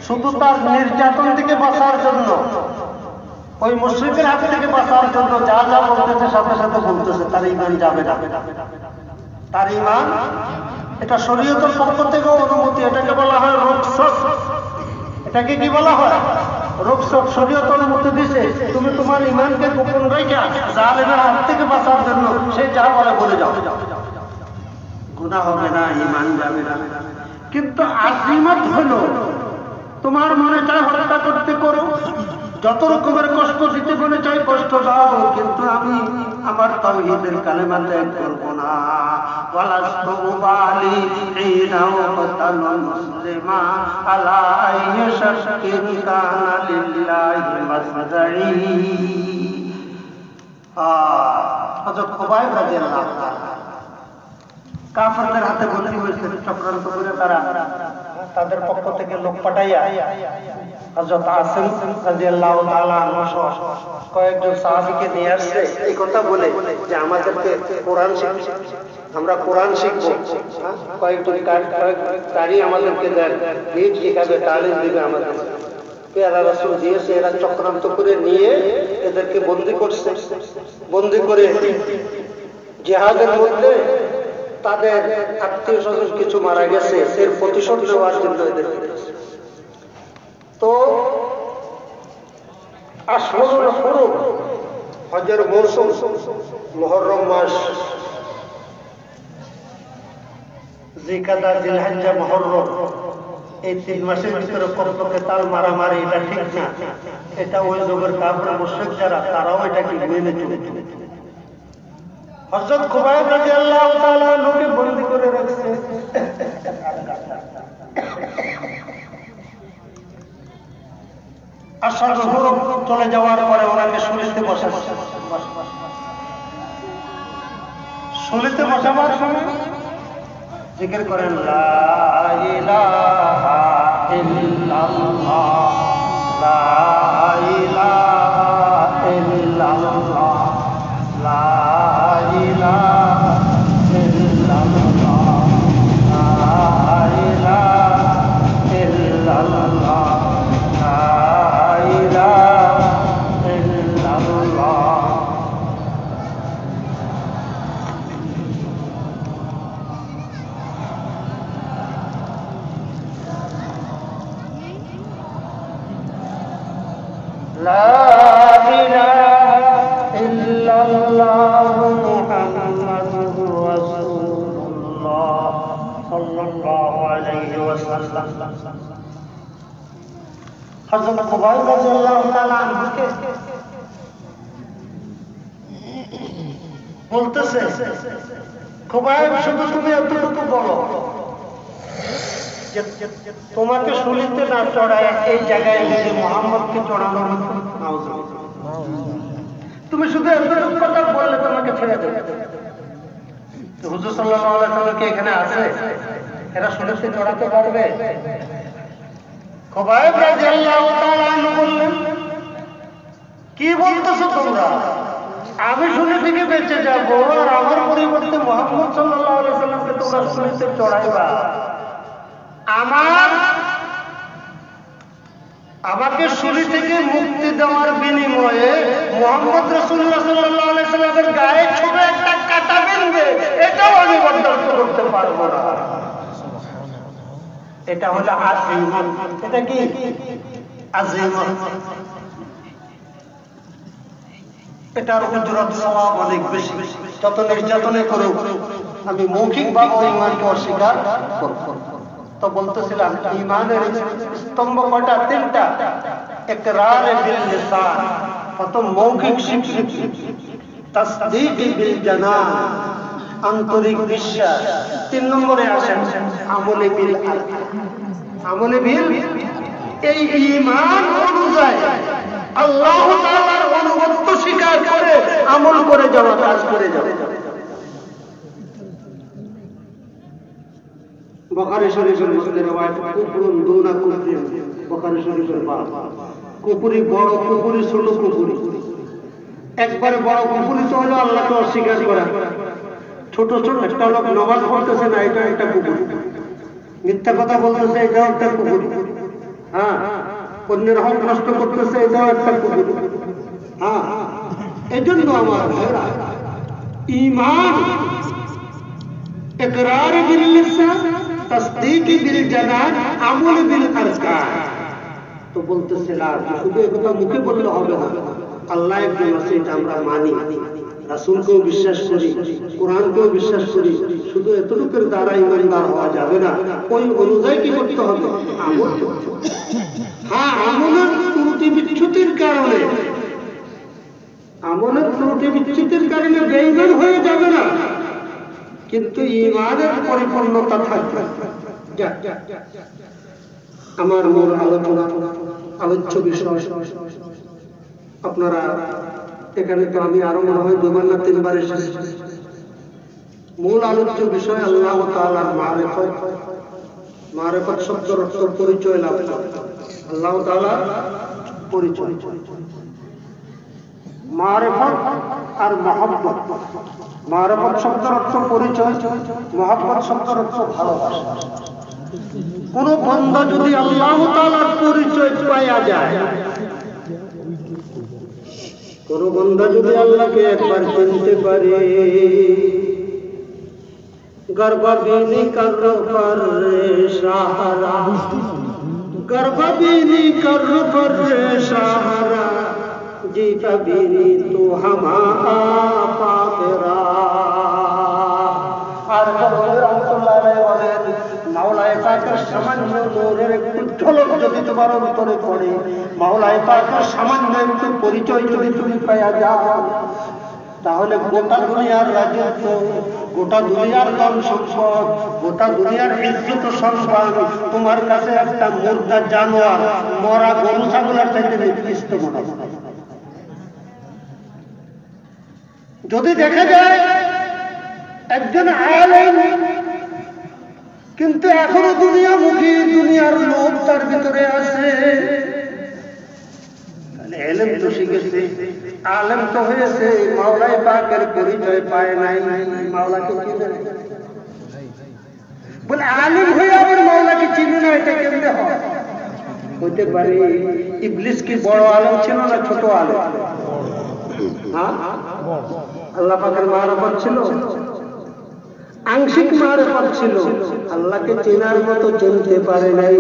শুধু তার নির্যাতন থেকে বাঁচার জন্য, ওই মুশরিকের হাত থেকে বাঁচার জন্য যা যা বলতেছে সাথে সাথে বলতেছে, তার ইমান যাবে না। তার ইমান, এটা শরীয়তের পক্ষ থেকে অনুমতি, এটাকে বলা হয় রুখসত। এটাকে কি বলা হয়? রুখসত। শরীয়ত অনুমতি দিছে, তুমি তোমার ইমানকে গোপন রেখে জালেমের হাত থেকে বাঁচার জন্য সে যা বলে বলে যাও। গুনাহ হবে না, ঈমান যাবে না। কিন্তু আজিমত হলো তোমার মনে চায় হত্যা করতে করো, যত রকমের কষ্ট দিতে মনে চাই কষ্ট দাও, কিন্তু আমি আমার তাওহীদের কালেমা ত্যাগ করব না। ওয়ালাস্তু উবালি হিনা ওয়াতানু মুসলিমা আলা আইয়ি শাক্কিন কানা লিল্লাহি মাসদারি। হযরত খুবাইব রাদিয়াল্লাহু তাআলা কাফেরদের হাতে বন্দী হয়েছিল, চক্রান্ত করে তারা তাদের পক্ষ থেকে লোক পাঠাইয়া হযরত আসিম রাদিয়াল্লাহু তাআলা আনহু সহ কয়েকজন সাহাবীকে নিয়ে আসছে এই কথা বলে যে আমাদেরকে কোরআন শিখতে, আমরা কোরআন শিখব, কয়েকজন কারি আমাদেরকে দেন, নিজ শিখাবে, তালিম দিবে আমাদের। পেয়ারা রাসূল দিয়েছে, এরা চক্রান্ত করে নিয়ে এদেরকে বন্দী করছে। বন্দী করে জিহাদের মধ্যে তাদের আত্মীয় স্বজন কিছু মারা গেছে, এর প্রতিশোধ নেওয়ার জন্য এদেরকে। তো আশহুরুল হুরুম, হজের মৌসুম, মুহররম মাস, জিলকাদা, জিলহজ্জা, মুহররম, এই 3 মাসের ভিতরে কমপক্ষে তাল মারামারি, এটা ঠিক না। এটা ওই যুগের কাফের মুশরিক যারা, তারাও এটাকে মেনে চলেছে। হযরত খুবাইব রাদিয়াল্লাহু তাআলা লোকে বন্দী করে রাখছে। আশহুরুল হুরুম চলে যাওয়ার পরে ওনাকে শুলিতে বসাচ্ছে। শুলিতে বসাবার সময় জিকির করেন লা ইলাহা ইল্লাল্লাহ, লা ইলাহা ইল্লাল্লাহ, লা ইলাহা ইল্লাল্লাহ, লা ইলাহা ইল্লাল্লাহ, লা ইলাহা ইল্লাল্লাহ। لا إله إلا الله محمد رسول الله صلى الله عليه وسلم। হযরত খুবাইব রাদিয়াল্লাহু তাআলা আনহুকে বলতেছে, খুবাইব শুধু তুমি এতটুকু বলো যে তোমাকে শুলিতে না চড়ায় এই জায়গায় নিজে মুহাম্মদকে চড়ানো হতো। তুমি শুধু এতটুকু কথা বললে তোমাকে ছেড়ে দেবে। হুজুর সাল্লাল্লাহু আলাইহি ওয়াসাল্লাম কি এখানে আছে? এরা শুলিতে চড়াতে পারবে? খুবাইব রাদিয়াল্লাহু তাআলা আনহু বললেন, কি বলতেছো তোমরা? আমি শুলি থেকে বেঁচে যাবো আর আমার পরিবর্তে মুহাম্মদ সাল্লাল্লাহু আলাইহি ওয়াসাল্লামকে তোমরা শুলিতে চড়াইবা? আমাকে শুলি থেকে মুক্তি দেওয়ার বিনিময়ে মুহাম্মদ রাসূলুল্লাহ সাল্লাল্লাহু আলাইহি ওয়াসাল্লামের গায়ে ছোট একটা কাঁটা বিঁধবে, এটাও আমি বরদাস্ত করতে পারবো না। এটা হলো আজিমান। এটা কি আজিমান? এটার উজরত সওয়াব অনেক বেশি। যত নির্যাতনে করুক আমি মৌখিকভাবে ঈমানকে অস্বীকার করব। তো বলতেছিলাম ঈমানের স্তম্ভ কয়টা? 3টা। ইকরার বিল লিসান, প্রথম মৌখিক স্বীকৃতি, তাসদীক বিল জানান, আন্তরিক বিশ্বাস। 3 নম্বরে আসেন আমলে বিল আরকান। আমলে বিল, এই ঈমান অনুযায়ী আল্লাহ তাআলার অনুগত্য স্বীকার করে আমল করে যাওয়া, কাজ করে যাওয়া। বুখারী শরীফের মধ্যে রওয়ায়াত, কুফরুন দুনা কুফরিন, বুখারী শরীফের বাব। কুফরি বড় কুফরি, ছোট কুফরি। একবারে বড় কুফরি তো হলো আল্লাহকে অস্বীকার করা। ছোট ছোট একটা লোক নামাজ পড়তেছে না, এটা একটা কুফরি। মিথ্যা কথা বলতেছে, এটাও একটা কুফরি। হ্যাঁ, অন্যের হক নষ্ট করতেছে, এটাও একটা কুফরি। হ্যাঁ, এজন্য আমার ভাইরা, ঈমান ইকরার বিল লিসান, তাসদীক বিল জানান, আমল বিল আরকান। তো বলতেছিলাম শুধু একথা মুখে বললে হবে না, আল্লাহ একজন আছে এটা আমরা মানি, রাসূলকেও বিশ্বাস করি, কোরআনকেও বিশ্বাস করি, শুধু এতটুকুর দ্বারা ইমানদার হওয়া যাবে না, ওই অনুযায়ী কি করতে হবে? আমল করতে হবে। হ্যাঁ, আমলের ত্রুটি বিচ্যুতির কারণে, আমলের ত্রুটি বিচ্যুতির কারণে বেঈমান হয়ে যাবে না, কিন্তু ঈমানের পরিপূর্ণতা থাকবে। আমার মূল আলোচনা, আলোচ্য বিষয়, আপনারা এখানে তো আমি আরো মনে হয় দুবার না তিনবার এসেছি। মূল আলোচ্য বিষয় আল্লাহ তাআলার মারিফত। মারিফত শব্দের অর্থ পরিচয় লাভ করা, আল্লাহ তাআলার পরিচয়। মারিফত আর মহব্বত। মারিফত শব্দের অর্থ পরিচয়, মহব্বত শব্দের অর্থ ভালোবাসা। কোন বান্দা যদি আল্লাহ তাআলার পরিচয় পাওয়া যায়, কোন বান্দা যদি আল্লাহকে একবার চিনতে পারে, গর্ভবিনী কর পর সাহারা, গর্ভবিনী কর পর সাহারা, জিতবিনী তু হামারা পাকেরা। আর রহমাতুল্লাহ আলাইহি বলেন, মাওলায়ে পাকের সামান্য নূরের একটু ঝলক যদি তোমার অন্তরে পড়ে, মাওলায়ে পাকের সামান্য একটু পরিচয় যদি তুমি পাওয়া যাও, তাহলে গোটা দুনিয়ার রাজত্ব, গোটা দুনিয়ার ধন সম্পদ, গোটা দুনিয়ার ইজ্জত সম্মান তোমার কাছে একটা মুর্দা জানোয়ার, মরা গরু ছাগলের চাইতে নিকৃষ্ট মনে হয়। যদি দেখা যায় একজন আলেম কিন্তু এখনো দুনিয়ামুখী, দুনিয়ার লোভ তার ভিতরে আছে, এলেম তো শিখেছে, আলেম তো হয়েছে, মাওলায়ে পাকের পরিচয় পায় নাই, মাওলাকে চিনে নাই। বলে আলেম হয়ে আবার মাওলাকে চিনে না, এটা কেমনে হয়? হইতে পারে ইবলিস কি বড় আলেম ছিল না ছোট আলেম? হ্যাঁ, আল্লাহ পাকের মারিফত ছিল, আংশিক মারিফত ছিল, আল্লাহকে চেনার মতো চিনতে পারে নাই।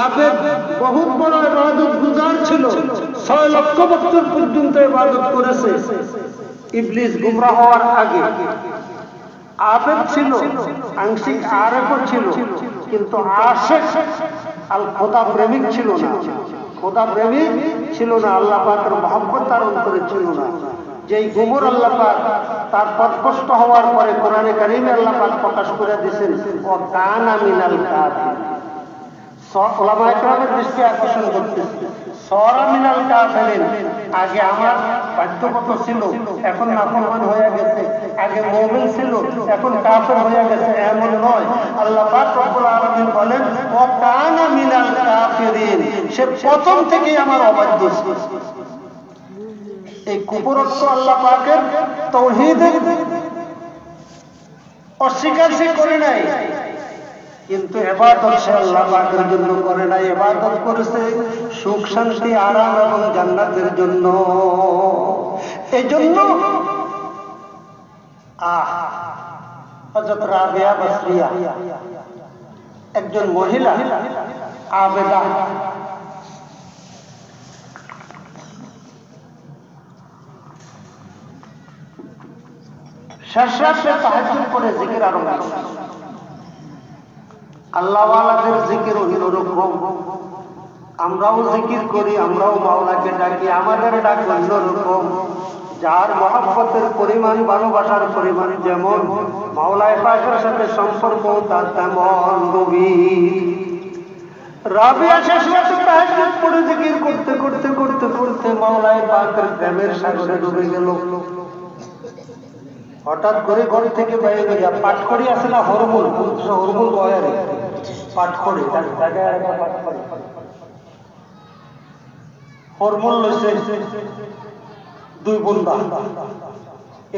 আবেদ বহুত বড় ইবাদত গুজার ছিল, 6 লক্ষ বছর পর্যন্ত ইবাদত করেছে ইবলিস গুমরাহ হওয়ার আগে। আবেদ ছিল, আংশিক আরেফও ছিল, কিন্তু আশিক আল খোদা প্রেমিক ছিল না, খোদা প্রেমিক ছিল না, আল্লাহ পাকের মহব্বত তার অন্তরে ছিল না। যেই গুমর আল্লাহ পাক তার পথভ্রষ্ট হওয়ার পরে কোরআনে কারিমে আল্লাহ পাক প্রকাশ করে দিয়েছেন, ও কানা মিনাল কাফির। ওলামায়ে কেরামের দৃষ্টি আকর্ষণ করতেছে, সরা মিনাল কাফিরিন, আগে আমার বাধ্যগত ছিল, এখন নাফরমান হয়ে গেছে, আগে মুমিন ছিল, এখন কাফের হয়ে গেছে, এমন নয়। আল্লাহ পাক রব্বুল আলামিন বলেন, ও কানা মিনাল কাফিরিন, সে প্রথম থেকেই আমার অবাধ্য ছিল। এই কুফর অর্থ আল্লাহ পাকের তাওহীদের অস্বীকার সে করে নাই, কিন্তু ইবাদত সে আল্লাহ পাকের জন্য করে নাই, ইবাদত করেছে সুখ শান্তি আরাম এবং জান্নাতের জন্য। এজন্য হযরত রাবিয়া বসরিয়া একজন মহিলা আবেদা, শেষ রাতে তাহাজ্জুদ করে জিকির আরম্ভ করে। আল্লাহওয়ালাদের জিকির অন্যরকম, আমরাও জিকির করি, আমরাও মাওলাকে ডাকি, আমাদের ডাক অন্যরকম। যার মহব্বতের পরিমাণ, ভালোবাসার পরিমাণ যেমন, মাওলায়ে পাকের সাথে সম্পর্ক তার তেমন গভীর। রাবিয়া শেষ রাতে তাহাজ্জুদ করে জিকির করতে করতে করতে করতে মাওলায়ে পাকের প্রেমের সাগরে ডুবে গেল। হঠাৎ করে ঘর থেকে বাইরে যা পাঠ করি আছে না, হরমুল, হরমুল বয়ারে পাঠ করে, হরমুল লইছে 2 বুন্দা,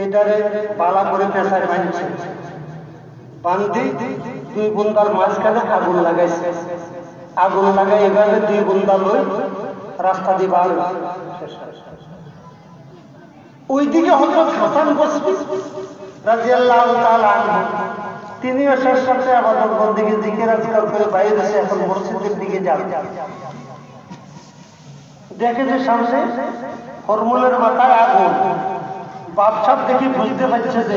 এটারে বালা করে পেশায় বাঁধছে, বান্ধি 2 বুন্দার মাঝখানে আগুন লাগাইছে, আগুন লাগাই এভাবে 2 বুন্দা লই রাস্তা দিয়ে বার। ওইদিকে হযরত হাসান বসরি রাদিয়াল্লাহু তাআলা আনহু, তিনিও শেষ রাতে ইবাদত বন্দেগী জিকির আজকার করে বাইরে এসে এখন মসজিদের দিকে যান। দেখে যে সামনে হরমুলের মাথায় আগুন। বাদশাহ দেখি বুঝতে পারছে যে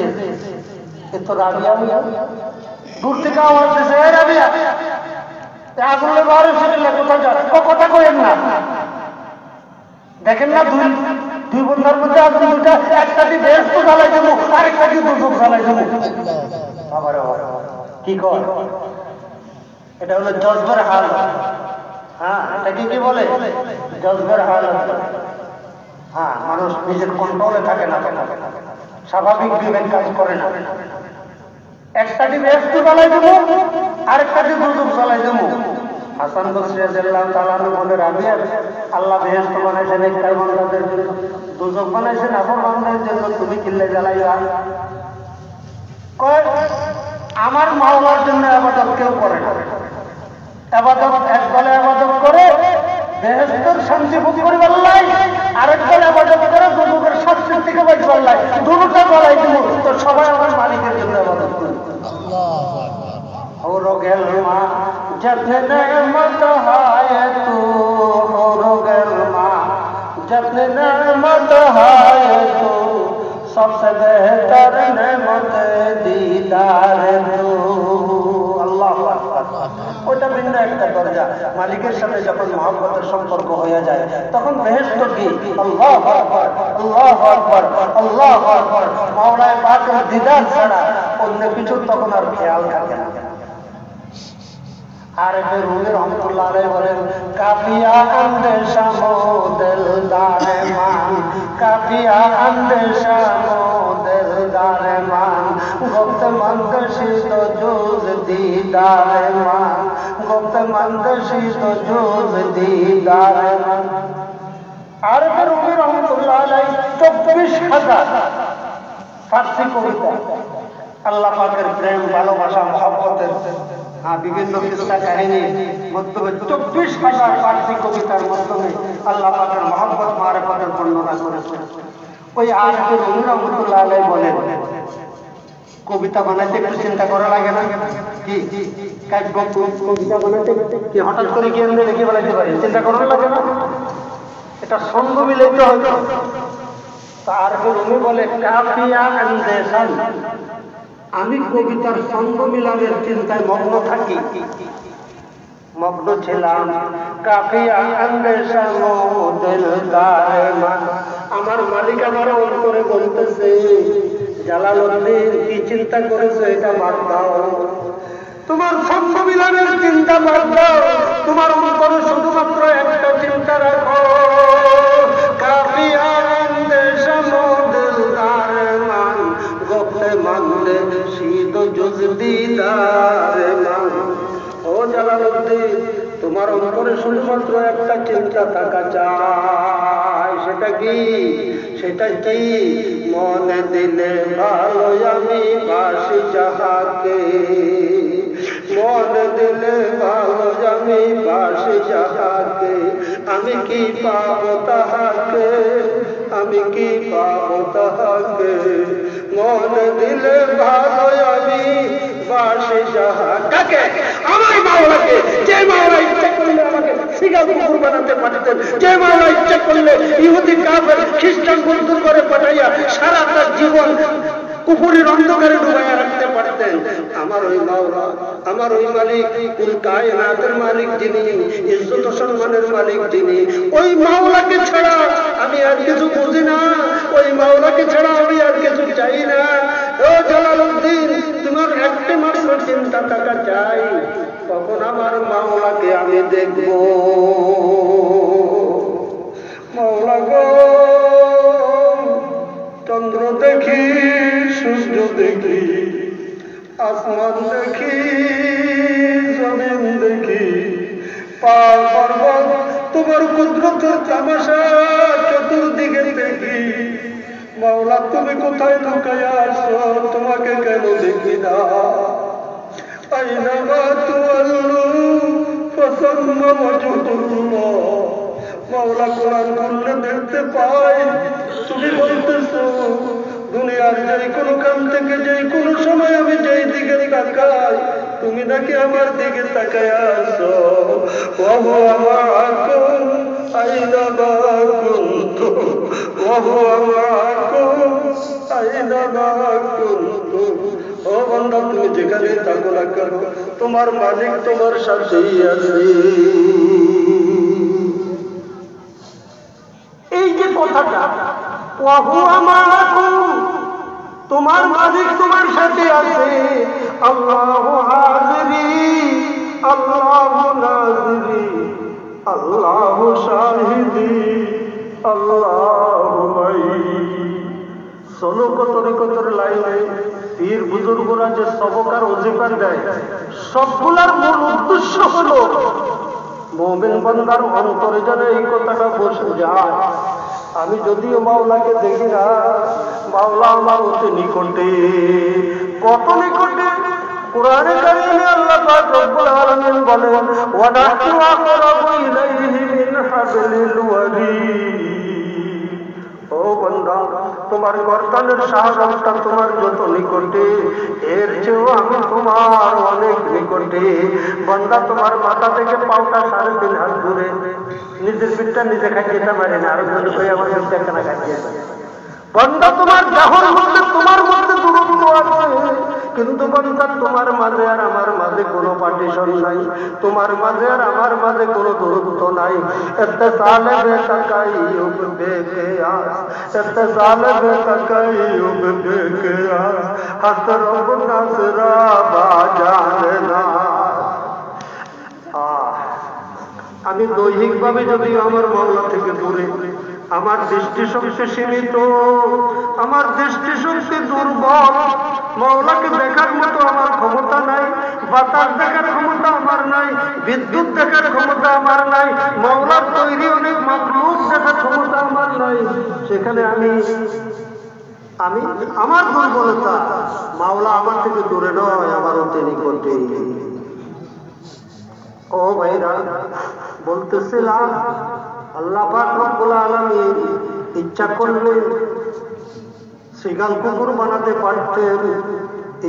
এ তো রাবিয়া। দূর থেকে আওয়াজ দিছে, এই রাবিয়া, আগুন বার হয়েছিল, কোথায় যান? কথা কইেন না। দেখেন না দুই বন্ধার মধ্যে আগুন দুটা, একটা দিয়ে বেহেশত জ্বালাই দেবো, আরেকটা দিয়ে দুজক জ্বালাই দেবো। কি কর? এটা হলো জজবের হাল। হ্যাঁ, এটাকে কি বলে? জজবের হাল। হ্যাঁ, মানুষ নিজের কন্ট্রোলে থাকে না, স্বাভাবিক বিবেক কাজ করে না। একটা দিয়ে বেহেশত জ্বালাই দেবো, আরেকটা দিয়ে দুজক জ্বালাই দেবো। হাসান বসরি রাদিয়াল্লাহু তাআলা বলে, রাবিয়া, আল্লাহ বেহেশত বানাইছেন নেককার বান্দাদের জন্য, দুজক বানাইছেন নাফরমানদের জন্য, তুমি কিল্লে জ্বালাইবা? কয়, আমার মাওলার জন্য ইবাদত কেউ করে না। ইবাদত এক দলে ইবাদত করে বেহেশতের শান্তি ভোগ করিবার লাই, আরেক দলে ইবাদত করে দুজকের শাস্তির থেকে বাঁচবার লাই। দুটোটা বলাই দিব, তো সবাই আমার মালিকের জন্য ইবাদত করে। আল্লাহু আকবার। और गलमा जब नेमत है तू, और गलमा जब नेमत है तू, सबसे बेहतर नेमत दीदार तू। আল্লাহু আকবার। ওটা ভিন্ন একটা দরজা। মালিকের সাথে যখন মহব্বতের সম্পর্ক হয়ে যায়, তখন বেহেশত কি? আল্লাহু আকবার, আল্লাহু আকবার, আল্লাহু আকবার। মাওলানা পাকের দিদার ছাড়া অন্য কিছু তখন আর খেয়াল থাকে না। আরেফে রুমি রহমতুল্লাহ আলাইহি বলেন, কাফিয়া আন্দেশা মো দিলদারে মান, কাফিয়া আন্দেশা মো দিলদারে মান, গুপ্ত মন্দশি তো জুজ দীদারে মান, গুপ্ত মন্দশি তো জুজ দীদারে মান। আরেফে রুমি রহমতুল্লাহ আলাইহি 24,000 ফার্সি কবিতা, আল্লাহ পাকের প্রেম, ভালোবাসা, মহব্বতের বিভিন্ন কিস্সা কাহিনী মাধ্যমে 24,000 ফার্সি কবিতার মাধ্যমে আল্লাহ পাকের মহব্বত, মারিফতের বর্ণনা করেছেন। ওই আরেফে রুমি রহমতুল্লাহ আলাইহি বলেন, কবিতা বানাইতে একটু চিন্তা করা লাগে না? কি কাব্য কবিতা বানাইতে কি হঠাৎ করে কি এমনি লিখে বানাইতে পারি? চিন্তা করা লাগে না? এটা ছন্দ মিলাইতে হয়তো। আরেফে রুমি বলে, কাফিয়া আন্দেশান, আমি কবিতার ছন্দ মিলানের চিন্তায় মগ্ন থাকি, মগ্ন ছিলাম। কাফিয়া আন্দেশা মো দিলদারে মান, আমার মালিক আমার অন্তরে বলতেছে, জালালউদ্দিন কি চিন্তা করেছে এটা বাদ দাও, তোমার ছন্দ মিলানের চিন্তা বাদ দাও, তোমার অন্তরে শুধুমাত্র একটা চিন্তা রাখো, কাফিয়া আন্দেশা মো দিলদারে মান, গোপতে মানলে শীত জুজ দীদারে মান। ও জালালউদ্দিন, তোমার অন্তরে শুধুমাত্র একটা চিন্তা থাকা চাই। সেটা কি? সেটা কি? মনে দিলে ভালো আমি বাসি যাহাকে, মনে দিলে ভালো আমি বাসি যাহাকে, আমি কি পাবো তাহাকে, আমি কি পাবো তাহাকে, মনে দিলে ভালো আমি বাসি যাহাকে। আমার মাওলাকে, যে মাওলা ইচ্ছা করলে আমাকে সিগার কুকুর বানাতে পারতেন, যে মাওলা ইচ্ছা করলে ইহুদি কাফের খ্রিস্টান বন্ধু করে পাঠাইয়া সারা তার জীবন কুফুরির অন্ধকারে ডুবাইয়া রাখতে পারতেন, আমার ওই মাওলা, আমার ওই মালিক, কুল কায়নাতের মালিক যিনি, ইজ্জত সম্মানের মালিক যিনি, ওই মাওলাকে ছাড়া আমি আর কিছু বুঝি না, ওই মাওলাকে ছাড়া আমি আর কিছু চাই না। ও জালালউদ্দিন, তোমার একটা মাত্র চিন্তা থাকা চাই, তখন আমার মাওলাকে আমি দেখব। মাওলা গো, চন্দ্র দেখি, সূর্য দেখি, আসমান দেখি, জমিন দেখি, পাহাড় পর্বত তোমার কুদরতের তামাশা চতুর্দিকে দেখি। মাওলা, তুমি কোথায় লুকাইয়া আছো? তোমাকে কেন দেখি না? আইনামা তুয়াল্লু ফাসাম্মা ওয়াজহুল্লাহ। মাওলা, কোরআন খুললে দেখতে পাই তুমি বলতেছো, দুনিয়ার যে কোনো কাম থেকে যে কোনো সময় আমি যেই দিকে তাকাই, তুমি নাকি আমার দিকে তাকায় আছো। ওয়া হুয়া মাআকুম আইনামা কুনতুম ওয়া হুয়া মাআকুম আইনামা কুনতুম। ও বান্দা, তুমি যেখানে থাকো না কেন, তোমার মালিক তোমার সাথেই আছে। এই যে কথাটা, ওয়া হুয়া মাআকুম, তোমার মালিক তোমার সাথে আছে। আল্লাহু হাজিরি, আল্লাহু নাজিরি, আল্লাহু শাহিদি, আল্লাহু মাই। ষোলো কতর লাইনে পীর বুজুর্গরা যে সবকার অজিফা দেয়, সবগুলার মূল উদ্দেশ্য হলো মুমিন বান্দার অন্তরে যেন এই কথাটা বসে যায়, আমি যদিও মাওলাকে দেখি না, মাওলা আমার অতি নিকটে। কত নিকটে? কুরআনে কারীমে আল্লাহ পাক রব্বুল আলামিন বলেন, ওয়া নাহনু আকরাবু ইলাইহি মিন হাবলিল ওয়ারিদ। ও বান্দা, তোমার গর্দানের শাহরামটা তোমার যত নিকটে, এর চেয়েও আমি তোমার অনেক নিকটে। বান্দা, তোমার মাথা থেকে পাউটা 3.5 হাত দূরে। নিজের পিঠটা নিজে খাইতে পারে না, আরো যদি কই আমার পিঠটা কেন খাইতে পারে। বান্দা, তোমার দেহর মধ্যে তোমার মধ্যে দূরত্ব আছে, কিন্তু বান্দা তোমার মাঝে আর আমার মাঝে কোনো পার্টিশন নাই, তোমার মাঝে আর আমার মাঝে কোনো দূরত্ব নাই। ইত্তেসালে বেতাকাইয়ুব বেকিয়াস, ইত্তেসালে বেতাকাইয়ুব বেকিয়াস, হাসরব নাসরা বাজানা। আমি দৈহিকভাবে যদি আমার মাওলা থেকে দূরে, আমার দৃষ্টিশক্তি সীমিত, আমার দৃষ্টিশক্তি দুর্বল, মাওলাকে দেখার মতো আমার ক্ষমতা নাই, বাতাস দেখার ক্ষমতা আমার নাই, বিদ্যুৎ দেখার ক্ষমতা আমার নাই, মাওলার তৈরি অনেক মাখলুক দেখার ক্ষমতা আমার নাই। সেখানে আমি আমার দুর্বলতা, মাওলা আমার থেকে দূরে নয়, আমার অতি নিকটে। ও ভাইরা, বলতেছিলাম আল্লাহ পাক রব্বুল আলামিন ইচ্ছা করলে সিগাল কুকুর বানাতে পারতেন,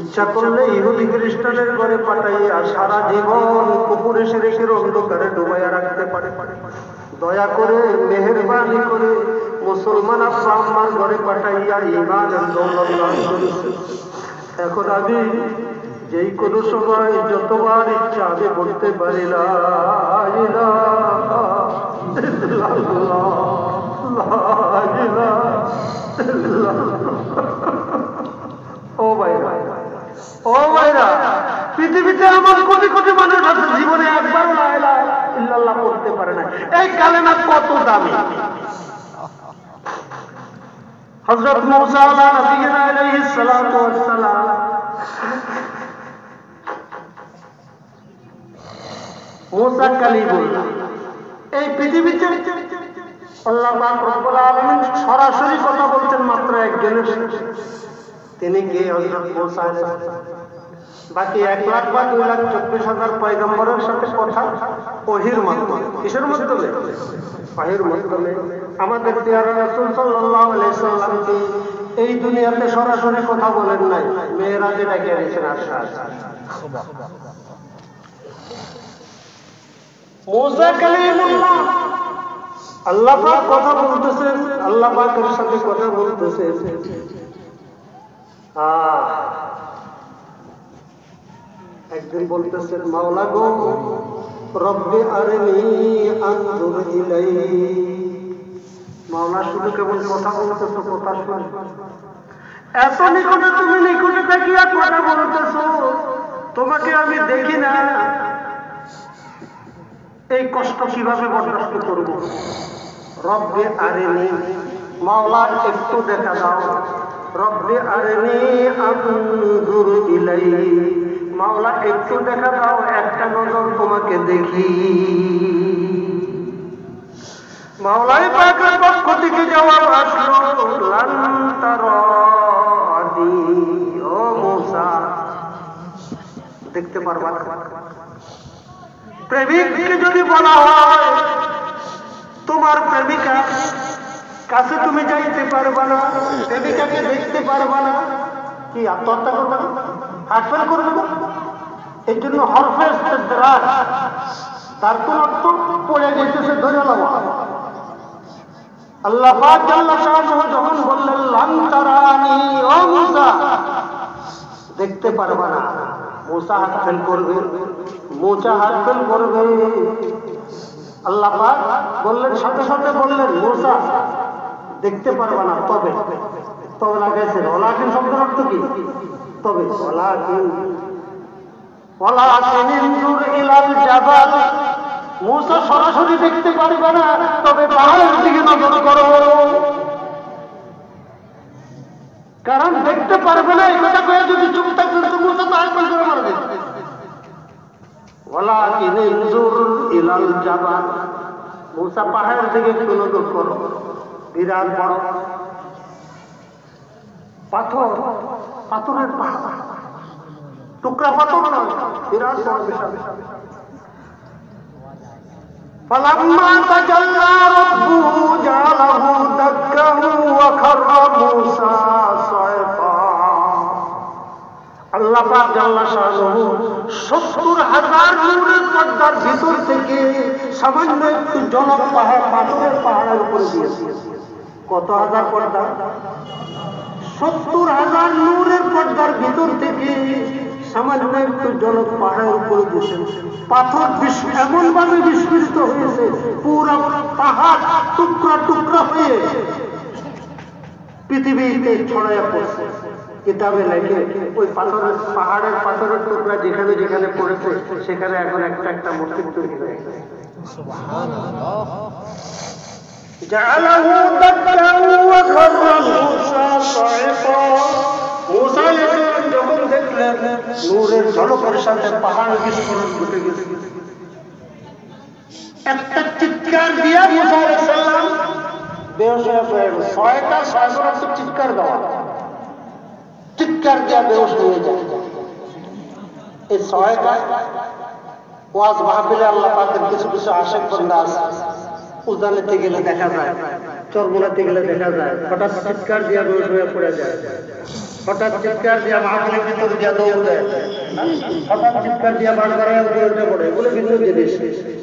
ইচ্ছা করলে ইহুদি খ্রিস্টানের ঘরে পাঠাইয়া সারা জীবন কুকুরে শিরকের অন্ধকারে ডুবাইয়া রাখতে পারে। দয়া করে মেহেরবানি করে মুসলমান আব্বার ঘরে পাঠাইয়া ঈমানের দৌলত দান করেছে। এখন আমি যেই কোনো সময় যতবার ইচ্ছা আমি বলতে পারি লা ইলাহা ইল্লাল্লাহ, লা ইলাহা ইল্লাল্লাহ। ও ভাইরা, পৃথিবীতে এমন কোটি কোটি মানুষ আছে জীবনে একবার লা ইলাহা ইল্লাল্লাহ পড়তে পারে না। এই কালেমা কত দামি! হযরত মূসা আলাইহিস সালাতু ওয়াস সালাম মূসা কালিমুল্লাহ, এই পৃথিবীতে আল্লাহ পাক রব্বুল আলামিন সরাসরি কথা বলছেন মাত্র একজনের সাথে। তিনি কে? হযরত মূসা আলাইহিস সালাম। বাকি 1 লাখ বা 2,24,000 পয়গম্বরের সাথে কথা ওহীর মাধ্যমে। কিসের মাধ্যমে? ওহীর মাধ্যমে। আমাদের প্রিয় রাসূল সাল্লাল্লাহু আলাইহি সাল্লাম কি এই দুনিয়াতে সরাসরি কথা বলেন নাই, মেরাজে ডেকে এনেছেন। সুবহানাল্লাহ। মূসা কালিমুল্লাহ, আল্লাহ পাক কথা বলতেছেন, আল্লাহ পাকের সাথে কথা বলতেছেন। একদিন বলতেছেন, মাওলা গো, রব্বি আরিনি আনজুর ইলাইহি। মাওলা শুধু কেবল কথা বলতেছো, কথা শুনে এত নিকটে, তুমি নিকটে থাকিয়া কথা বলতেছো, তোমাকে আমি দেখি না, এই কষ্ট কিভাবে বরদাস্ত করব? রব্বি আরিনি, মাওলা একটু দেখা দাও। রব্বি আরিনি আনজুর ইলাইহি, মাওলা একটু দেখা দাও, একটা নজর তোমাকে দেখি। মাওলাই পাকের পক্ষ থেকে জবাব আসলো, লান তারানি, ও মূসা দেখতে পারবা না। প্রেমিককে যদি বলা হয় তোমার প্রেমিকা কাছে তুমি যাইতে পারবা না, প্রেমিকাকে দেখতে পারবা না, কি আত্মহত্যা করবে না? হার্টফেল করবে না? এই জন্য হরফে ইস্তেদরাজ, তার কোন অর্থ পড়ে যেতেছে ধরে নেওয়া। আল্লাহ পাক জাল্লা শাআনুহু যখন বললেন লান তারানি ও মূসা, দেখতে পারবে না। মূসা হাত ফেল করবে, মূসা হাত ফেল করবে। আল্লাহ পাক বললেন, সাথে সাথে বললেন মূসা দেখতে পারবে না, তবে তবে লাগাইছেন। ওয়ালাকিন শব্দের অর্থ কি? তবে। ওয়ালাকিন ইনজুর ইলাল জাবাল, মূসা সরাসরি দেখতে পারবে না, তবে পাহাড়ের দিকে নজর করো। কারণ দেখতে পারবে না এই কথা কয়ে যদি চুপ থাকবে তো মূসা তো আইকল করে মারবে। ওয়ালাকিন ইনজুর ইলাল জাবাল, মূসা পাহাড়ের দিকে একটু নজর করো। বিরাট বড় পাথর, পাথরের পাহাড়, টুকরা পাথর নয়, বিরাট বড় বিশাল। فلما تجلى ربه جعله دكا وخر موسى صعقا। আল্লাহ পাক জাল্লা শাআনুহু ৭০,০০০ নূরের পর্দার ভিতর থেকে সামান্য একটু জনক পাহাড়, পাথরের পাহাড়ের উপরে দিয়েছে। কত হাজার পর্দা? ৭০,০০০ নূরের পর্দার ভিতর থেকে সামান্য একটু জনক পাহাড়ের উপরে দিয়েছেন। পাথর এমন ভাবে বিস্ফোরিত হয়েছে, পুরা পাহাড় টুকরা টুকরা হয়ে পৃথিবীতে ছড়াইয়া পড়ছে। কিতাবে লেখে ওই পাথরের, পাহাড়ের পাথরের টুকরা যেখানে যেখানে পড়েছে সেখানে এখন একটা একটা মসজিদ তৈরি হয়ে গেছে। সুবহানাল্লাহ। জাআলাহু দাক্কান ওয়া খাররা মূসা সাইকা। মূসা আলাইহিস সালাম যখন দেখলেন নূরের ঝলকের সাথে পাহাড় বিস্ফোরণ ঘটে গেছে, একটা চিৎকার দিয়া মূসা আলাইহিস সালাম বেহুশ হয়ে পড়লেন। ছয়টা চিৎকার দেওয়া, চিৎকার দিয়া বেহুশ হয়ে যায়। এই ছয়টা ওয়াজ মাহফিলে আল্লাহ পাকের কিছু কিছু আশেক বান্দা আছে, উজানেতে গেলে দেখা যায়, চরমোনাতে গেলে দেখা যায়, হঠাৎ চিৎকার দিয়া বেহুশ হয়ে পড়ে যায়, হঠাৎ চিৎকার দিয়া মাহফিলের ভিতর দিয়া দৌড় দেয়, হঠাৎ চিৎকার দিয়া বাড় বাড়ায় উপরে উঠে পড়ে। এগুলো ভিন্ন জিনিস।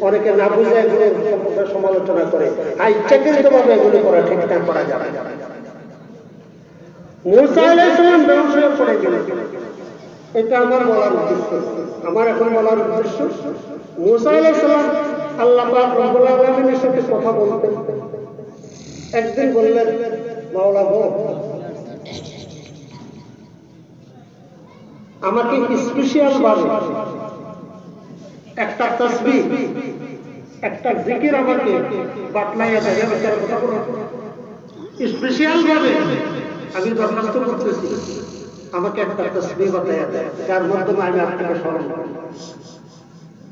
অনেকে না বুঝে এগুলো সম্পর্কে সমালোচনা করে, ইচ্ছাকৃত ভাবে এগুলো করা ঠিক না, করা যাবে। মূসা আলাইহিস সালাম বেহুশ হয়ে পড়ে গেলেন। এটা আমার বলার উদ্দেশ্য। আমার এখন বলার উদ্দেশ্য, মূসা আলাইহিস সালাম আল্লাহ পাক রব্বুল আলামিনের সাথে কথা বলতেন। একদিন বললেন, মাওলা গো, আমাকে স্পেশাল ভাবে একটা তাসবিহ, একটা জিকির আমাকে বাতলাইয়া দেয়। স্পেশাল ভাবে আমি দরখাস্ত করতেছি, আমাকে একটা তাসবিহ বাতলাইয়া দেয়, যার মাধ্যমে আমি আপনাকে স্মরণ করি।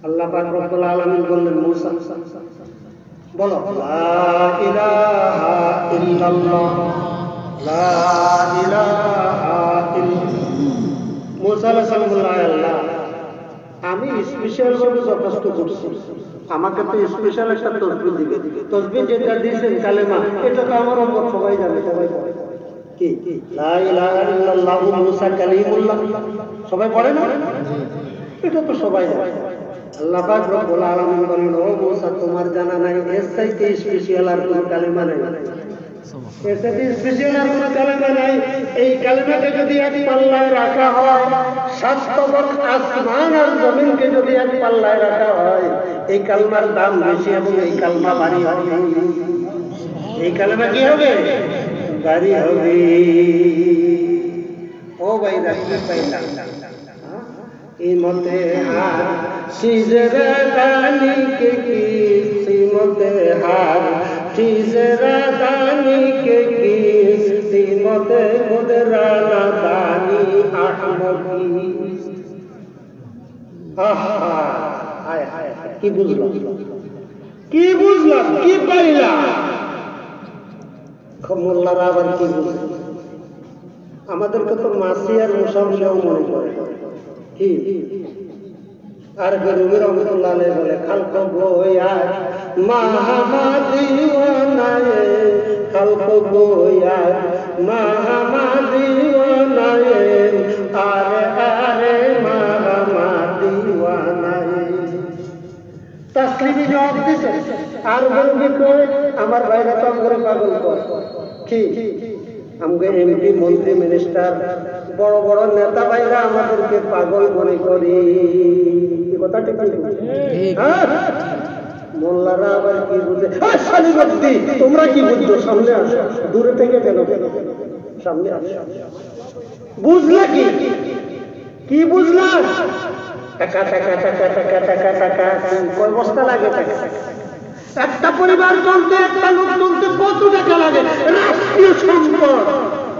আল্লাহ পাক রব্বুল আলামিন বললেন, মূসা বলো লা ইলাহা ইল্লাল্লাহ, লা ইলাহা ইল্লাল্লাহ। মূসা আলাইহিস সালাম বললেন, আল্লাহ আমি স্পেশাল ভাবে দরখাস্ত করছি, আমাকে তো স্পেশাল একটা তাসবিহ দিবে। তাসবিহ যেটা দিয়েছেন কালেমা, এটা তো আমার উম্মত সবাই জানে, সবাই পড়ে। কি লা ইলাহা ইল্লাল্লাহু মূসা কালিমুল্লাহ, সবাই পড়ে না? এটা তো সবাই জানে। আল্লাহ পাক রব্বুল আলামিন বলেন, ও মূসা তোমার জানা নাই, এর চাইতে স্পেশাল আর কোনো কালেমা নাই, এর চাইতে স্পেশাল আর কোনো কালেমা নাই। এই কালেমাটা যদি এক পাল্লায় রাখা হয়, ৭ তবক আসমান আর জমিনকে যদি এক পাল্লায় রাখা হয়, এই কালেমার দাম বেশি এবং এই কালেমা ভারী হবে। এই কালেমা কি হবে? ভারী হবে। ও ভাই রাখতে পাইলাম ইমতে হার সিজরা দানি के किस्मते हार सिजरा दानी के किस्मते मुदराना दानी अहमदी। हाय हाय কি বুঝলাম, কি বুঝলাম, কি পাইলাম? মোল্লারা আবার কি বুঝলাম? আমাদেরকে তো মাসি আর মুসামলেও মনে করে। আর গরুবি রহমতুল্লাহ আলাইহি বলে, খালক গোয়া মাহামাদিওয়ানায়ে, খালক গোয়া মাহামাদিওয়ানায়ে, আরে আরে মাহামাদিওয়ানায়ে। তাসলিমি জবাব দিছে। আর বলবি কই আমার ভাইরা তো আমগরে পাগল করে। কি আমগে এমপি মন্ত্রী মিনিস্টার বড় বড় নেতা ভাইরা আমাদেরকে পাগল মনে করে। এই কথা ঠিক হ্যাঁ, মোল্লারা আবার কি বুঝে? শালিবদ্দি তোমরা কি বুঝছো? সামনে আসো, দূরে থেকে কেন সামনে আসো। বুঝলা কি? কি বুঝলা? টাকা টাকা টাকা টাকা টাকা টাকা কয় বস্তা লাগে টাকা? একটা পরিবার চলতে, একটা লোক চলতে কত টাকা লাগে? রাষ্ট্রীয় সম্পদ।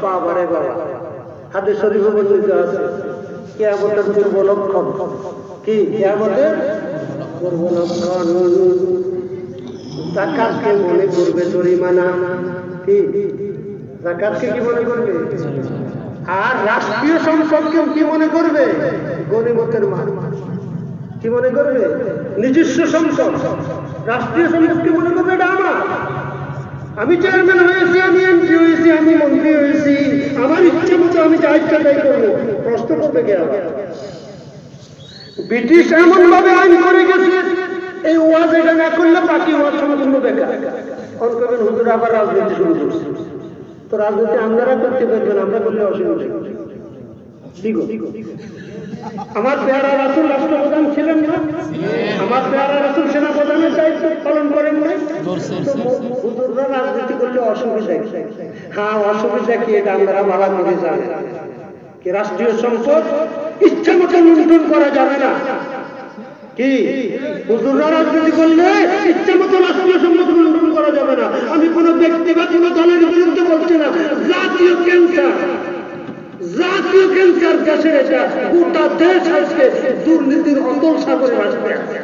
বাবারে বাবা, হাদিস শরীফে বর্ণিত আছে কিয়ামতের পূর্ব লক্ষণ কি? কিয়ামতের পূর্ব লক্ষণ যাকাতকে মনে করবে জরিমানা। কি যাকাতকে কি মনে করবে? আর রাষ্ট্রীয় সম্পদকেও কি মনে করবে? গনিমতের মাল। কি মনে করবে? নিজস্ব সম্পদ। রাষ্ট্রীয় সম্পদকে মনে করবে এটা আমার। আমি চেয়ারম্যান হয়েছি, আমি এমপি হয়েছি, আমি মন্ত্রী হয়েছি, আমার ইচ্ছে মতো আমি যা ইচ্ছা তাই করবো। প্রশ্ন করবে কে? আবার ব্রিটিশ এমন ভাবে আইন করে গেছে, এই ওয়াজ এটা না করলে বাকি ওয়াজ সম্পূর্ণ বেকার। অন করবেন হুজুর আবার রাজনীতি শুরু করছে। তো রাজনীতি আপনারা করতে পারবেন, আমরা করলে অসুবিধা। আমার পেয়ারা রাসূল রাষ্ট্রপ্রধান ছিলেন না? আমার পেয়ারা রাসূল সেনাপ্রধানের দায়িত্ব পালন করেন না? হুজুররা রাজনীতি করলে অসুবিধা। হ্যাঁ, অসুবিধা কি এটা আমরা ভালো করে জানি। কি রাষ্ট্রীয় সম্পদ ইচ্ছা মতো লুণ্ঠন করা যাবে না। কি হুজুররা রাজনীতি করলে ইচ্ছা মতো রাষ্ট্রীয় সম্পদ লুণ্ঠন করা যাবে না। আমি কোনো ব্যক্তি বা কোনো দলের বিরুদ্ধে বলছি না। জাতীয় ক্যান্সার, জাতীয় ক্যান্সার দেশের এটা। গোটা দেশ আজকে দুর্নীতির অতল সাগরে ভাসতে আছে।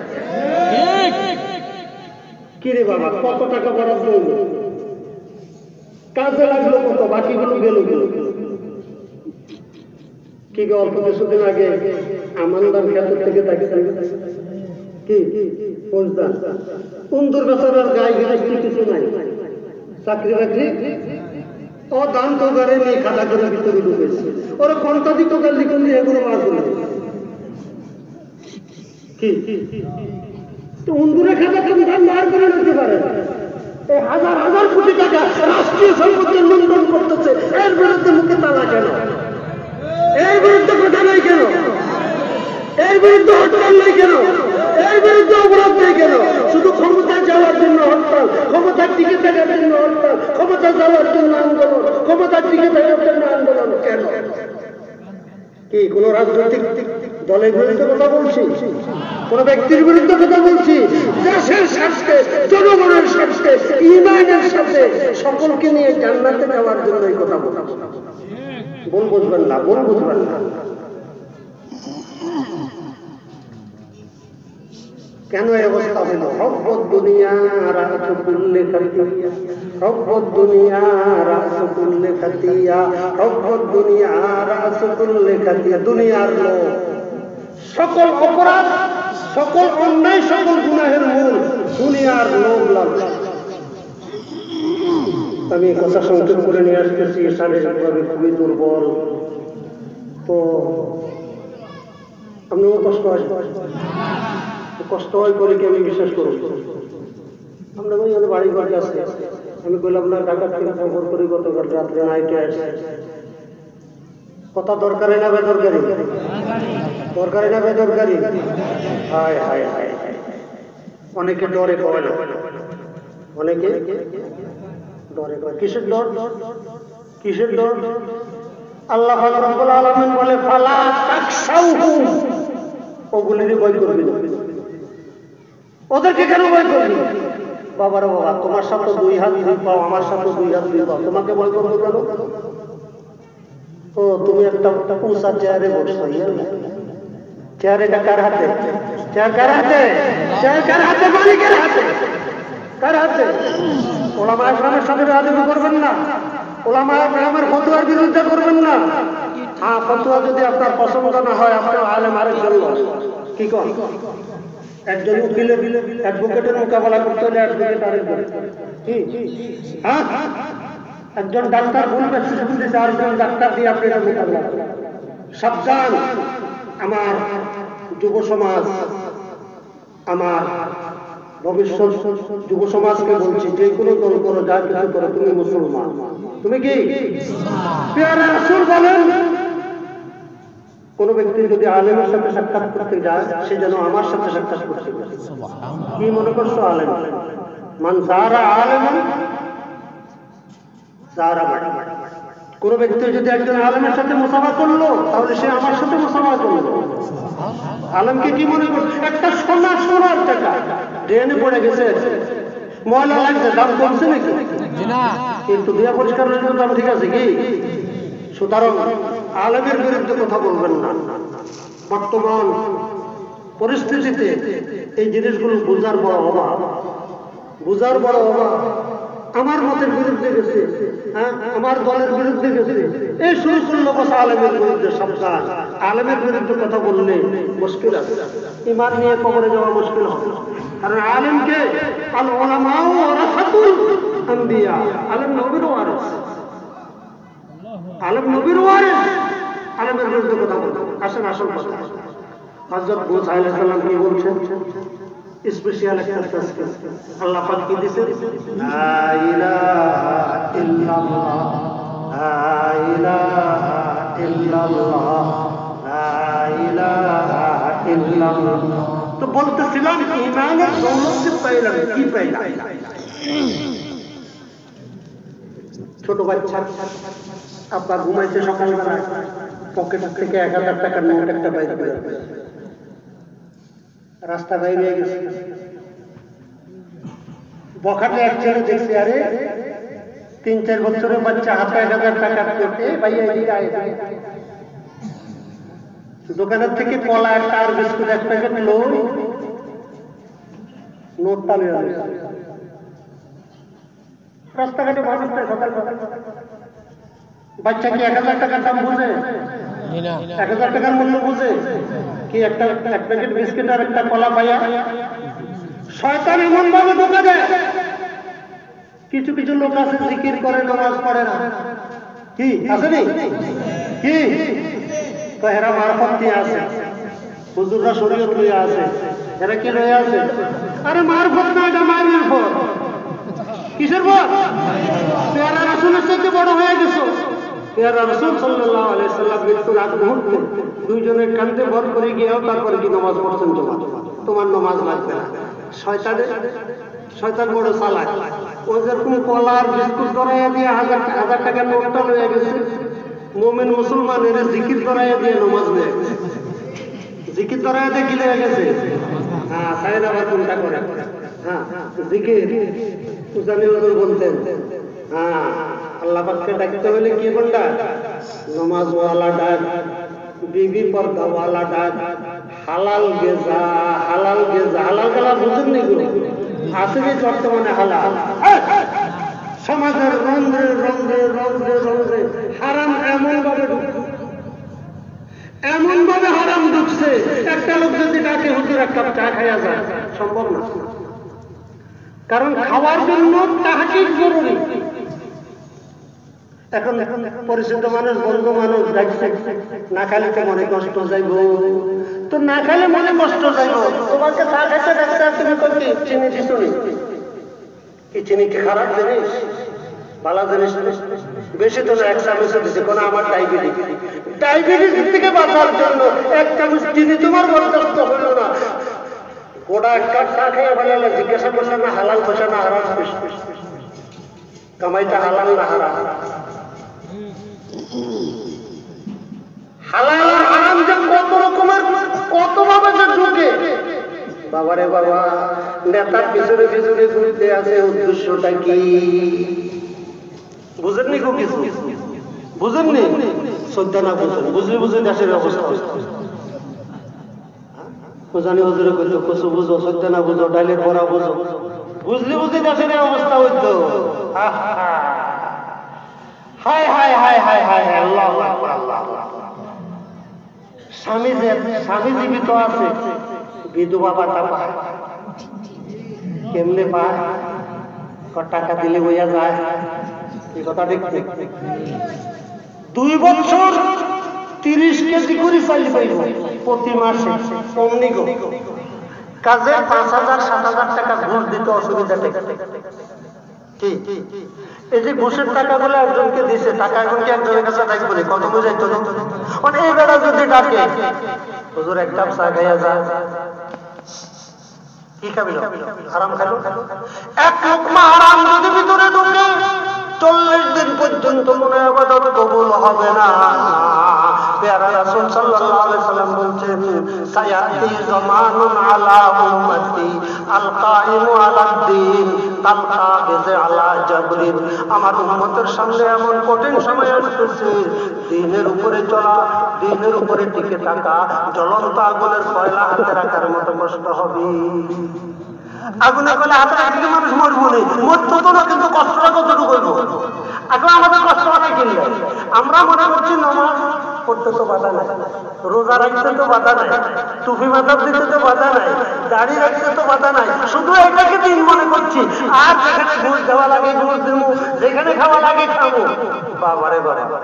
কিরে বাবা, কত টাকা বরাদ্দ হইল? কাজে লাগলো কত? বাকিগুলো গেল গেল। কি অল্প কিছুদিন আগে আমানদার ক্ষেত্র থেকে দেখেছেন কি পৌঁছদান কুন্দুর বেচারার গায়ে গৃহস্থী কিছু নাই, চাকরি বাকরি ও দান তো গাড়ি নিয়ে খাতা করে ভিতরে ঢুকেছে। ওরা ঘন্টা দিত গাল লিখুন দিয়ে এগুলো মার করে কি তো উন্দুরে খাতা কোনটা মার করে নিতে পারে? এই হাজার হাজার কোটি টাকা রাষ্ট্রীয় সম্পত্তি লুণ্ঠন করতেছে, এর বিরুদ্ধে মুখে তালা কেন? এর বিরুদ্ধে কথা নেই কেন? এর বিরুদ্ধে হরতাল নেই কেন? এর বিরুদ্ধে অবরোধ নেই কেন? শুধু ক্ষমতায় যাওয়ার জন্য হরতাল, ক্ষমতার টিকে থাকার জন্য হরতাল, ক্ষমতা যাওয়ার জন্য আন্দোলন, ক্ষমতার টিকে থাকার জন্য আন্দোলন কেন? কি কোন রাজনৈতিক দলের বিরুদ্ধে কথা বলছি? কোন ব্যক্তির বিরুদ্ধে কথা বলছি? দেশের স্বার্থে, জনগণের স্বার্থে, ইমানের সাথে সকলকে নিয়ে জান্নাতে যাওয়ার জন্য এই কথা বলা। ভুল বুঝবেন না, ভুল বুঝবেন না। কেন এই অবস্থা হইল? হব্বত দুনিয়া রাসু কুল্লি খাতিয়া, হব্বত দুনিয়া রাসু কুল্লি খাতিয়া, হব্বত দুনিয়া রাসু কুল্লি খাতিয়া। দুনিয়ার লোভ, সকল অপরাধ, সকল অন্যায়, সকল গুনাহের মূল দুনিয়ার লোভ লালসা। আমি কথা সংক্ষেপ করে নিয়ে আসতেছি। শারীরিকভাবে খুবই দুর্বল, তো আপনিও কষ্ট হয়, কষ্ট হয় করে কি আমি বিশ্বাস করব? আমরা ভাই আমাদের বাড়ি ঘর আছে, আমি বললাম না ঢাকা থেকে খবর করি গতকাল রাত্রে নাইটে আসে। কথা দরকারি না বেদরকারি? দরকারি না বেদরকারি? হায় হায় হায়, অনেকে ডরে কয় না, অনেকে ডরে কয়। কিসের ডর? কিসের ডর? আল্লাহ পাক রব্বুল আলামিন বলে ফালা তাকশাউহুম, ওগুলিরই ভয় করবি না। ওদেরকে কেন ভয় করবি? বাবারে বাবা, তোমার সাথে দুই হাত দুই পাও, আমার সাথে দুই হাত দুই পাও, তোমাকে ভয় করবো কেন? ও তুমি একটা উঁচা চেয়ারে বসছো, চেয়ারটা কার হাতে? চেয়ার কার হাতে? চেয়ার কার হাতে? মালিকের হাতে। কার হাতে? ওলামা ইকরামের সাথে বেয়াদবি করবেন না, ওলামা ইকরামের ফতোয়ার বিরুদ্ধে করবেন না। হ্যাঁ, ফতোয়া যদি আপনার পছন্দ না হয়, আপনি আলেম আরেকজন কি কর? একজন উকিলের অ্যাডভোকেটের মোকাবেলা করতে হলে অ্যাডভোকেট আরেকজন। হ্যাঁ, একজন ডাক্তার ভুল প্রেসক্রিপশন দিয়েছে, আরেকজন ডাক্তার দিয়ে আপনি এটা মোকাবেলা করেন। সাবধান আমার যুব সমাজ, আমার ভবিষ্যৎ যুব সমাজকে বলছি, যে কোনো দল করো, যা কিছু করো, তুমি মুসলমান। তুমি কি? পেয়ারা রাসূল বলেন, কোন ব্যক্তি যদি আলেমের সাথে সাক্ষাৎ করতে যায়, সে যেন আমার সাথে সাক্ষাৎ করতে পারে। কি মনে করছো আলেম? মান যারা আলেমান যারা মাটি। কোন ব্যক্তি যদি একজন আলেমের সাথে মুসাফা করলো, তাহলে সে আমার সাথে মুসাফা করলো। আলেমকে কি মনে করছে? একটা সোনার টাকা ড্রেনে পড়ে গেছে, ময়লা লাগছে, দাম কমছে নাকি? কিন্তু দিয়া পরিষ্কার হয়ে দাম ঠিক আছে কি? সুতরাং আলেমের বিরুদ্ধে কথা বলবেন না। বর্তমান পরিস্থিতিতে এই জিনিসগুলো বোঝার বড় অভাব, বোঝার বড় অভাব। আমার মতের বিরুদ্ধে গেছে, হ্যাঁ, আমার দলের বিরুদ্ধে গেছে, এই শুরু করলো কথা আলেমের বিরুদ্ধে। সাবধান, আলেমের বিরুদ্ধে কথা বললে মুশকিল আছে, ঈমান নিয়ে কবরে যাওয়া মুশকিল হবে। কারণ আলেমকে আল উলামা ওয়ারাসাতুল আম্বিয়া, আলেম নবীর ওয়ারিস, আলেম নবীর ওয়ারিস। আলেমের বিরুদ্ধে কথা বলতে আসেন, আসল কথা। হযরত মুসা আলাইহিস সালাম কি বলছেন? স্পেশাল একটা তাসবিহ আল্লাহ পাক কি দিয়েছেন? লা ইলাহা ইল্লাল্লাহ, লা ইলাহা ইল্লাল্লাহ, লা ইলাহা ইল্লাল্লাহ। তো বলতেছিলাম ঈমানের দৌলত পাইলাম, কি পাইলাম? ছোট বাচ্চা আব্বা ঘুমাইছে, সকালবেলা পকেট থেকে 1000 টাকার নোট একটা বাইর করে রাস্তা বাইরে গেছে। বখাটে এক ছেলে দেখছে, আরে 3-4 বছরের বাচ্চা হাতে 1000 টাকা পেতে ভাইয়া এদিকে আয়। দোকানের থেকে কলা একটা আর বিস্কুট এক প্যাকেট লোন, নোটটা নিয়ে আসে। রাস্তাঘাটে মানুষ সকাল বাচ্চা কি 1000 টাকার দাম বুঝে? 1000 টাকার মূল্য বুঝে কি? একটা এক প্যাকেট বিস্কিট আর একটা কলা পাইয়া শয়তান এমন ভাবে ঢোকা দেয়। কিছু কিছু লোক আছে জিকির করে, নামাজ পড়ে না, কি আসেনি কি? তো এরা মারফত দিয়ে আছে, হুজুররা শরীয়ত লইয়া আছে, এরা কি লইয়া আছে? আরে মারফত না, এটা মায়ের ফত। কিসের ফত? পেয়ারা রাসূলের সাথে বড় হয়ে গেছো। পেয়ারা রাসূল সাল্লাল্লাহু আলাইহি সাল্লাম মৃত্যুর আগ মুহূর্তে দুইজনের কাঁধে ভর করে গিয়েও তারপরে কি নামাজ পড়ছেন? তোমার নামাজ লাগবে না। শয়তান বড় চালাক। ওই যেরকম কলার বিস্কুট ধরাইয়া দিয়ে 1000 টাকার নোটটা লইয়া গেছে, মুমিন মুসলমানের জিকির ধরাইয়া দিয়ে নামাজ লইয়া গেছে। জিকির ধরাইয়া দিয়ে কি লইয়া গেছে? হ্যাঁ, সাইন আবার কোনটা করে? হ্যাঁ, জিকির। উজানি হুজুর বলতেন, হ্যাঁ, আল্লাহ পাককে ডাকতে হলে কি বললা? নামাজ ওয়ালা ডাক, বিবি পর্দা ওয়ালা ডাক, হালাল গেজা, হালাল গেজা। হালাল গেলা বুঝেন নি? আছে কি বর্তমানে হালাল? সমাজের রন্ধ্রে রন্ধ্রে রন্ধ্রে রন্ধ্রে হারাম এমন ভাবে ঢুকছে, এমন ভাবে হারাম ঢুকছে। একটা লোক যদি ডাকে হুজুর এক কাপ চা খাইয়া যায়, সম্ভব না। কারণ খাওয়ার জন্য তাহকিক জরুরি। এখন পরিচিত মানুষ, বন্ধু মানুষ ডাকছে, না খাইলে তো মনে কষ্ট যাইব। তো না খাইলে মনে কষ্ট যাইব, তোমাকে চা খাইতে ডাকছে, তুমি কি চিনি দিছো? কি চিনি কি খারাপ জিনিস? ভালো জিনিস বেশি তো না, 1 চামচ দিচ্ছে। কোন আমার ডায়াবেটিস থেকে বাঁচার জন্য 1 চামচ চিনি তোমার বরদাস্ত হইল না। গোটা এক কাপ চা খেয়ে ফেলালে জিজ্ঞাসা করছে না হালাল পয়সা না হারাম? কামাইটা হালাল না হারাম? হালাল আর হারাম যে কত রকমের, কত ভাবে যে ঢুকে। বাবারে বাবা, নেতার পিছনে পিছনে ঘুরতে আছে, উদ্দেশ্যটা কি বুঝেননি? কিছু বুঝেননি? শ্রদ্ধা না বুঝেন, বুঝলে বুঝে দেশের অবস্থা। জানি হুজুরে কইতো কচু বুঝো, শ্রদ্ধা না বুঝো, ডাইলের বড়া বুঝো, বুঝলে বুঝে দেশের অবস্থা হইতো। হায় হায় হায় হায় হায়, আল্লাহ আকবার, আল্লাহ। স্বামী জীবিত আছে, বিধবা ভাতা পায়। কেমনে পায়? টাকা দিলে বইয়া যায়। এই কথা দেখতে 2 বছর 30 কেজি করে চাল পাইব প্রতি মাসে। অমনি গো কাজে 5,000 7,000 টাকা ঘুষ দিতে অসুবিধা নেই। কি এই যে ঘুষের টাকাগুলো একজনকে দিছে, টাকা এখন কি একজনের কাছে থাকবে না, কত বুঝাইতো না। মানে এই বেলা যদি ডাকে হুজুর এক কাপ চা খাইয়া যা, কি খাবি? হারাম খালো। এক লোকমা হারাম যদি ভিতরে ঢুকে 40 দিন পর্যন্ত কোনো ইবাদত কবুল হবে না। প্যারা রাসূল সাল্লাল্লাহু আলাইহি সাল্লাম বলছেন, সায়াতি জামানুন আলা উম্মতি আল কাইমু আলা দ্বীন কাল কাবিজ আলা জাবরিন। আমার উম্মতের সামনে এমন কঠিন সময় আসছে, দ্বীনের উপরে চলা, দ্বীনের উপরে টিকে থাকা জ্বলন্ত আগুনের কয়লা হাতে রাখার মতো কষ্ট হবে। আগুনে কয়লা হাতে রাখলে মানুষ মরবো না, মরতো তো না, কিন্তু কষ্টটা কতটুকু হইব। এখন আমাদের কষ্ট অনেক কিনলে আমরা মনে করছি নামাজ পড়তে তো বাধা নাই, রোজা রাখতে তো বাধা নাই, টুপি মাথার দিতে তো বাধা নাই, দাড়ি রাখতে তো বাধা নাই, শুধু এটাকে দিন মনে করছি। আর যেখানে ঘুষ দেওয়া লাগে ঘুষ দেবো, যেখানে খাওয়া লাগে খাবো। বাবারে বাবা,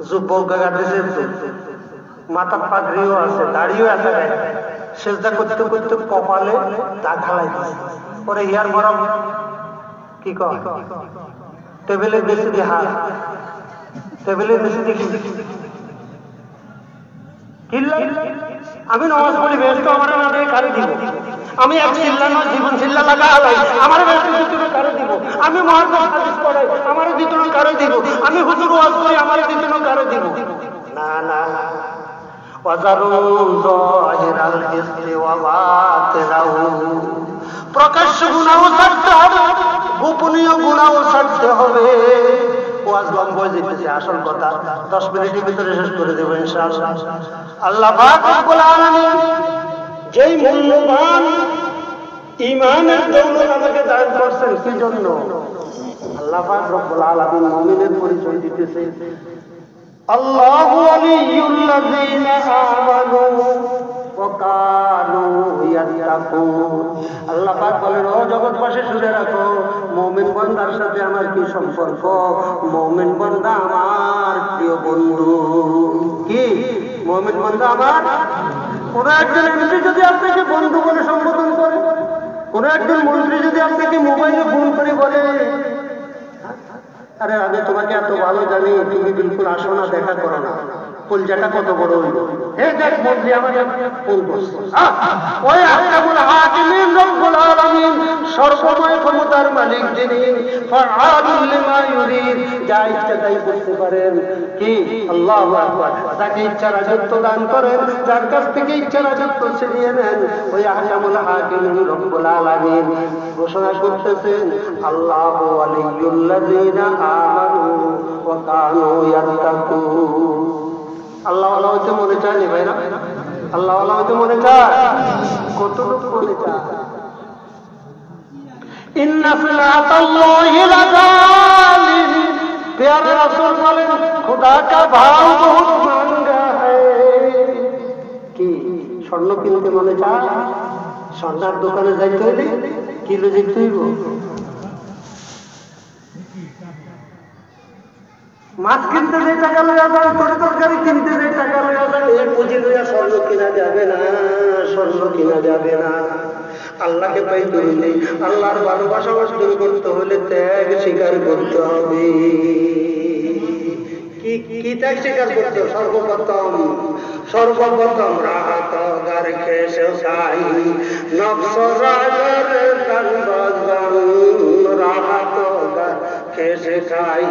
যুবক গাছে মাথার পাগড়িও আছে, দাড়িও আছে, সেজদা করতে করতে কপালে দাগ হালাই দিচ্ছে। পরে ইয়ার গরম কি কয়, টেবিলে বেশি দিয়ে হাত, টেবিলে বেশি দিয়ে আমি নামাজ পড়ি, বেশ আমার কারে দিব। আমি এক চিল্লা নয়, জীবন চিল্লা লাগা হালাই, আমার ভিতরে কারে দিব। আমি মহাত্মা হাদিস পড়াই, আমার ভিতরে কারে দিব। আমি হুজুর ওয়াজ করি, আমার ভিতরে কারে দিব। না না, প্রকাশ্য গুনাহ ছাড়তে হবে, গোপনীয় গুনাহ ছাড়তে হবে। ওয়াজ লম্বা যেতেছে, আসল কথা 10 মিনিটের ভিতরে শেষ করে দেব ইনশাআল্লাহ। আল্লাহ পাক রব্বুল আলামিন যেই মূল্যবান ঈমানের দৌলত আমাকে দান করছেন, কি জন্য? আল্লাহ পাক রব্বুল আলামিন মুমিনের পরিচয় দিতেছে, আল্লাহু ওয়ালিয়ুল্লাযীনা আমানু ওয়া কানু ইয়াত্তাকুন। আল্লাহ পাক বলেন, ও জগৎবাসী শুনে রাখো, মুমিন বান্দার সাথে আমার কি সম্পর্ক? মুমিন বান্দা আমার প্রিয় বন্ধু। কি মুমিন বান্দা আমার? কোন একজন এমপি যদি আপনাকে বন্ধু বলে সম্বোধন করে, কোন একজন মন্ত্রী যদি আপনাকে মোবাইলে ফোন করে বলে, আরে আমি তোমাকে এত ভালো জানি, তুমি বিলকুল আসো না, দেখা করো না, কলজাটা কত বড় হইল। হে দেখ মন্ত্রী আমাকে ফোন করছে, ওই আহকামুল হাকিমিন রব্বুল আলামিন সর্বময় ক্ষমতার মালিক যিনি, ফাআলুল লিমা ইউরিদ, যা ইচ্ছা তাই করতে পারেন। কি আল্লাহু আকবার। যাকে ইচ্ছা রাজত্ব দান করেন, যার কাছ থেকে ইচ্ছা রাজত্ব ছিনিয়ে নেন। ওই আহকামুল হাকিমিন রব্বুল আলামিন ঘোষণা করতেছেন, আল্লাহু ওয়ালিয়ুল্লাযীনা আমানু ওয়া কানু ইয়াত্তাকুন। আল্লাহ ওয়ালা হইতে মনে চায় নি ভাইরা? আল্লাহ ওয়ালা হইতে মনে চায়? কতটুকু মনে চায়? ইন্না সিলাতাল্লাহি লাগালিন। প্যারে রাসূল বলেন, খুদা কা ভাও বহুত महंगा है। কি স্বর্ণ কিনতে মনে চায়? স্বর্ণের দোকানে যাইতে হইলে কিলো যেতে হইব। মাছ কিনতে যে টাকা লইয়া যান, তরকারি কিনতে যে টাকা লইয়া যান, এই পুঁজি লইয়া স্বর্ণ কিনা যাবে না, স্বর্ণ কিনা যাবে না। আল্লাহকে পাইতে হইলে, আল্লাহর ভালোবাসা অর্জন করতে হলে ত্যাগ স্বীকার করতে হবে। কি ত্যাগ স্বীকার করতে? সর্বপ্রথম রাহাত গার খেসে সাই নফস রাগর তন বদন, রাহাত গার খেসে খাই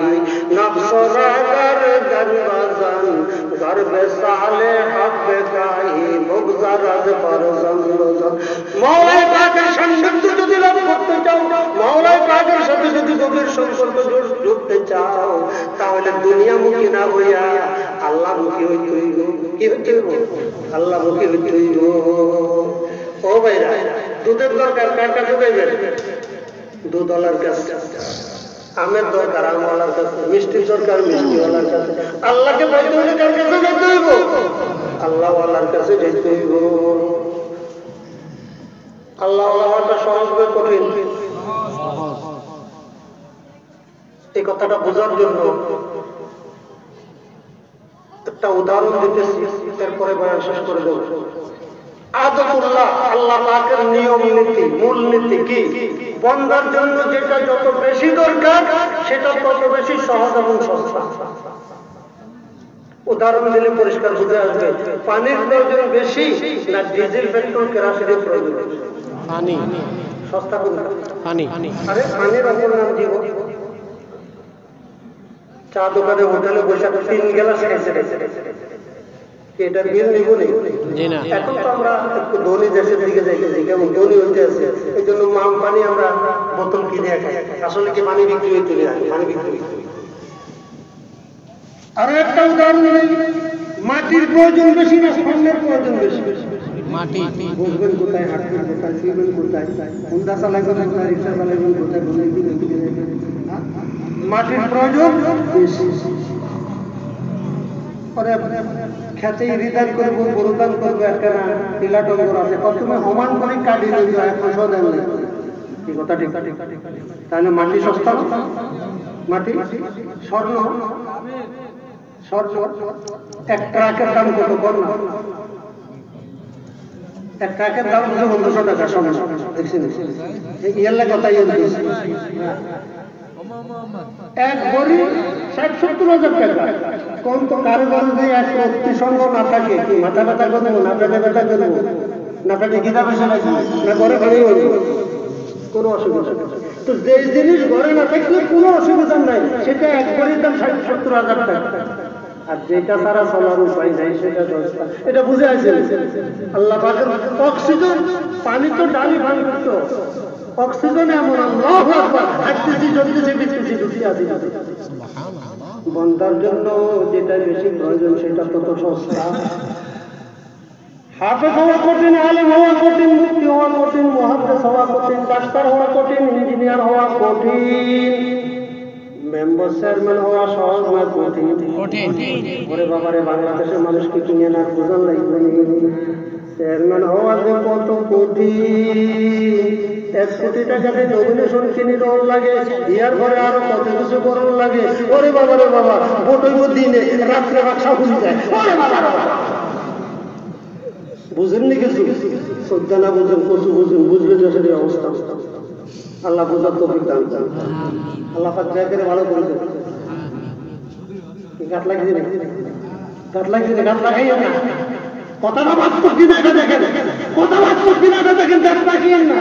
নফস রাগর তন বদন, গর্বে সালে হব্বে কাই মুগজারাজ পরজন্দন। মওলাই পাকের সান্নিধ্য যদি লাভ করতে চাও, মওলাই পাকের সাথে যদি গভীর সম্পর্ক জুড়তে চাও, তাহলে দুনিয়ামুখী না হইয়া আল্লাহমুখী হইতে হইব। কি হইতে হইব? আল্লাহমুখী হইতে হইব। ও ভাইরা, দুধের দরকার কার কাছে পাইবেন? দুধওয়ালার কাছে। আমের দরকার আমওয়ালার কাছে, মিষ্টির দরকার মিষ্টিওয়ালার কাছে। আল্লাহকে পাইতে হইলে কার কাছে যেতে হইব? আল্লাহওয়ালার কাছে যেতে হইব। আল্লাহওয়ালা হওয়াটা সহজ বা কঠিন? এই কথাটা বোঝার জন্য একটা উদাহরণ দিতেছি, তারপরে বয়ান শেষ করে দেব। আদতুল্লাহ, আল্লাহ পাকের নিয়ম নীতি, মূল নীতি কি? বান্দার জন্য যেটা যত বেশি দরকার সেটা তত বেশি সহজ এবং সস্তা। উদাহরণ দিলে পরিষ্কার বুঝে আসবে। পানির প্রয়োজন বেশি না ডিজেল পেট্রোল কেরোসিনের প্রয়োজন বেশি? পানি। সস্তা কোনটা? পানি। আরে পানির অপর নাম জীবন। চা দোকানে হোটেলে বসে 3 গ্লাস খেয়েছে, এটার বিল নিব নেই। এখন তো আমরা একটু ধনী দেশের দিকে যাইতেছি, কেমন ধনী হইতে আছে, এই জন্য পানি আমরা বোতল কিনে খাই। আসলে কি পানি বিক্রি হইতে পানি বিক্রি। আরো একটা উদাহরণ নেই, মাটির প্রয়োজন বেশি না স্বর্ণের প্রয়োজন বেশি? মাটি। বুঝবেন কোথায়, হাঁটবেন কোথায়, শুইবেন কোথায়, হুন্ডা চালাইবেন কোথায়, রিক্সা চালাইবেন কোথায়, মাটির প্রয়োজন বেশি। খেতে রিদান করবো, গরুদান করবো, একটা টিলা টঙ্গর আছে, প্রথমে সমান করে কাটি লইল 100 দেন। এই কথা ঠিক? তাহলে মাটি সস্তা, মাটি স্বর্ণ। স্বর্ণ এক ট্রাকের দাম কত? কর না, এক ট্রাকের দাম হচ্ছে 1500 টাকা। স্বর্ণ দেখছেন? ইয়ার কথা এক ভরি 60-70 হাজার টাকা। কোন তো কারোবার যদি এক রক্তি সঙ্গ না থাকে, কি মাথা ব্যথা করবো, না পেটে ব্যথা করবো, না পেটে গিদা বেসে লাগবে, না ঘরে ঘরে কোনো অসুবিধা? তো যে জিনিস ঘরে না থাকলে কোনো অসুবিধা নাই, সেটা এক ভরির দাম 60-70 হাজার টাকা। আর যেটা তারা চলার উপায় নাই সেটা সস্তা। এটা বুঝে আছে? আল্লাহ পাকের অক্সিজেন, পানি তো ডালি ভাঙ করতো, অক্সিজেন এমন বন্ধার জন্য যেটা বেশি প্রয়োজন সেটা তত সস্তা। হাফেজ হওয়া কঠিন, আলেম হওয়া কঠিন, মুফতি হওয়া কঠিন, মুহাদ্দিস হওয়া কঠিন, ডাক্তার হওয়া কঠিন, ইঞ্জিনিয়ার হওয়া কঠিন, মেম্বার চেয়ারম্যান হওয়া সহজ না কঠিন? ওরে বাবারে, বাংলাদেশের মানুষকে কিনে না বোঝান লাগবে। চেয়ারম্যান হওয়া যে কত কঠিন, 1 কোটি টাকা দিয়ে নমিনেশন কিনে দেওয়ার লাগে, ইয়ার পরে আরো কত কিছু করার লাগে। ওরে বাবা রে বাবা, ভোটের দিনে রাত্রে বাক্সা খুঁজে যায়। বুঝেননি কিছু? শ্রদ্ধা না বুঝেন, কচু বুঝেন, বুঝলে দেশের অবস্থা। আল্লাহ বুঝার তৌফিক দান করেন। আল্লাহ পাক দয়া করে ভালো করে দেন। গাঁট লাগিয়ে দিন, গাঁট লাগিয়ে দিন, গাঁট লাগাইয়েন না। কথাটা বাস্তব কিনা এটা দেখেন, কথা বাস্তব কিনা এটা দেখেন, গাঁট লাগিয়েন না।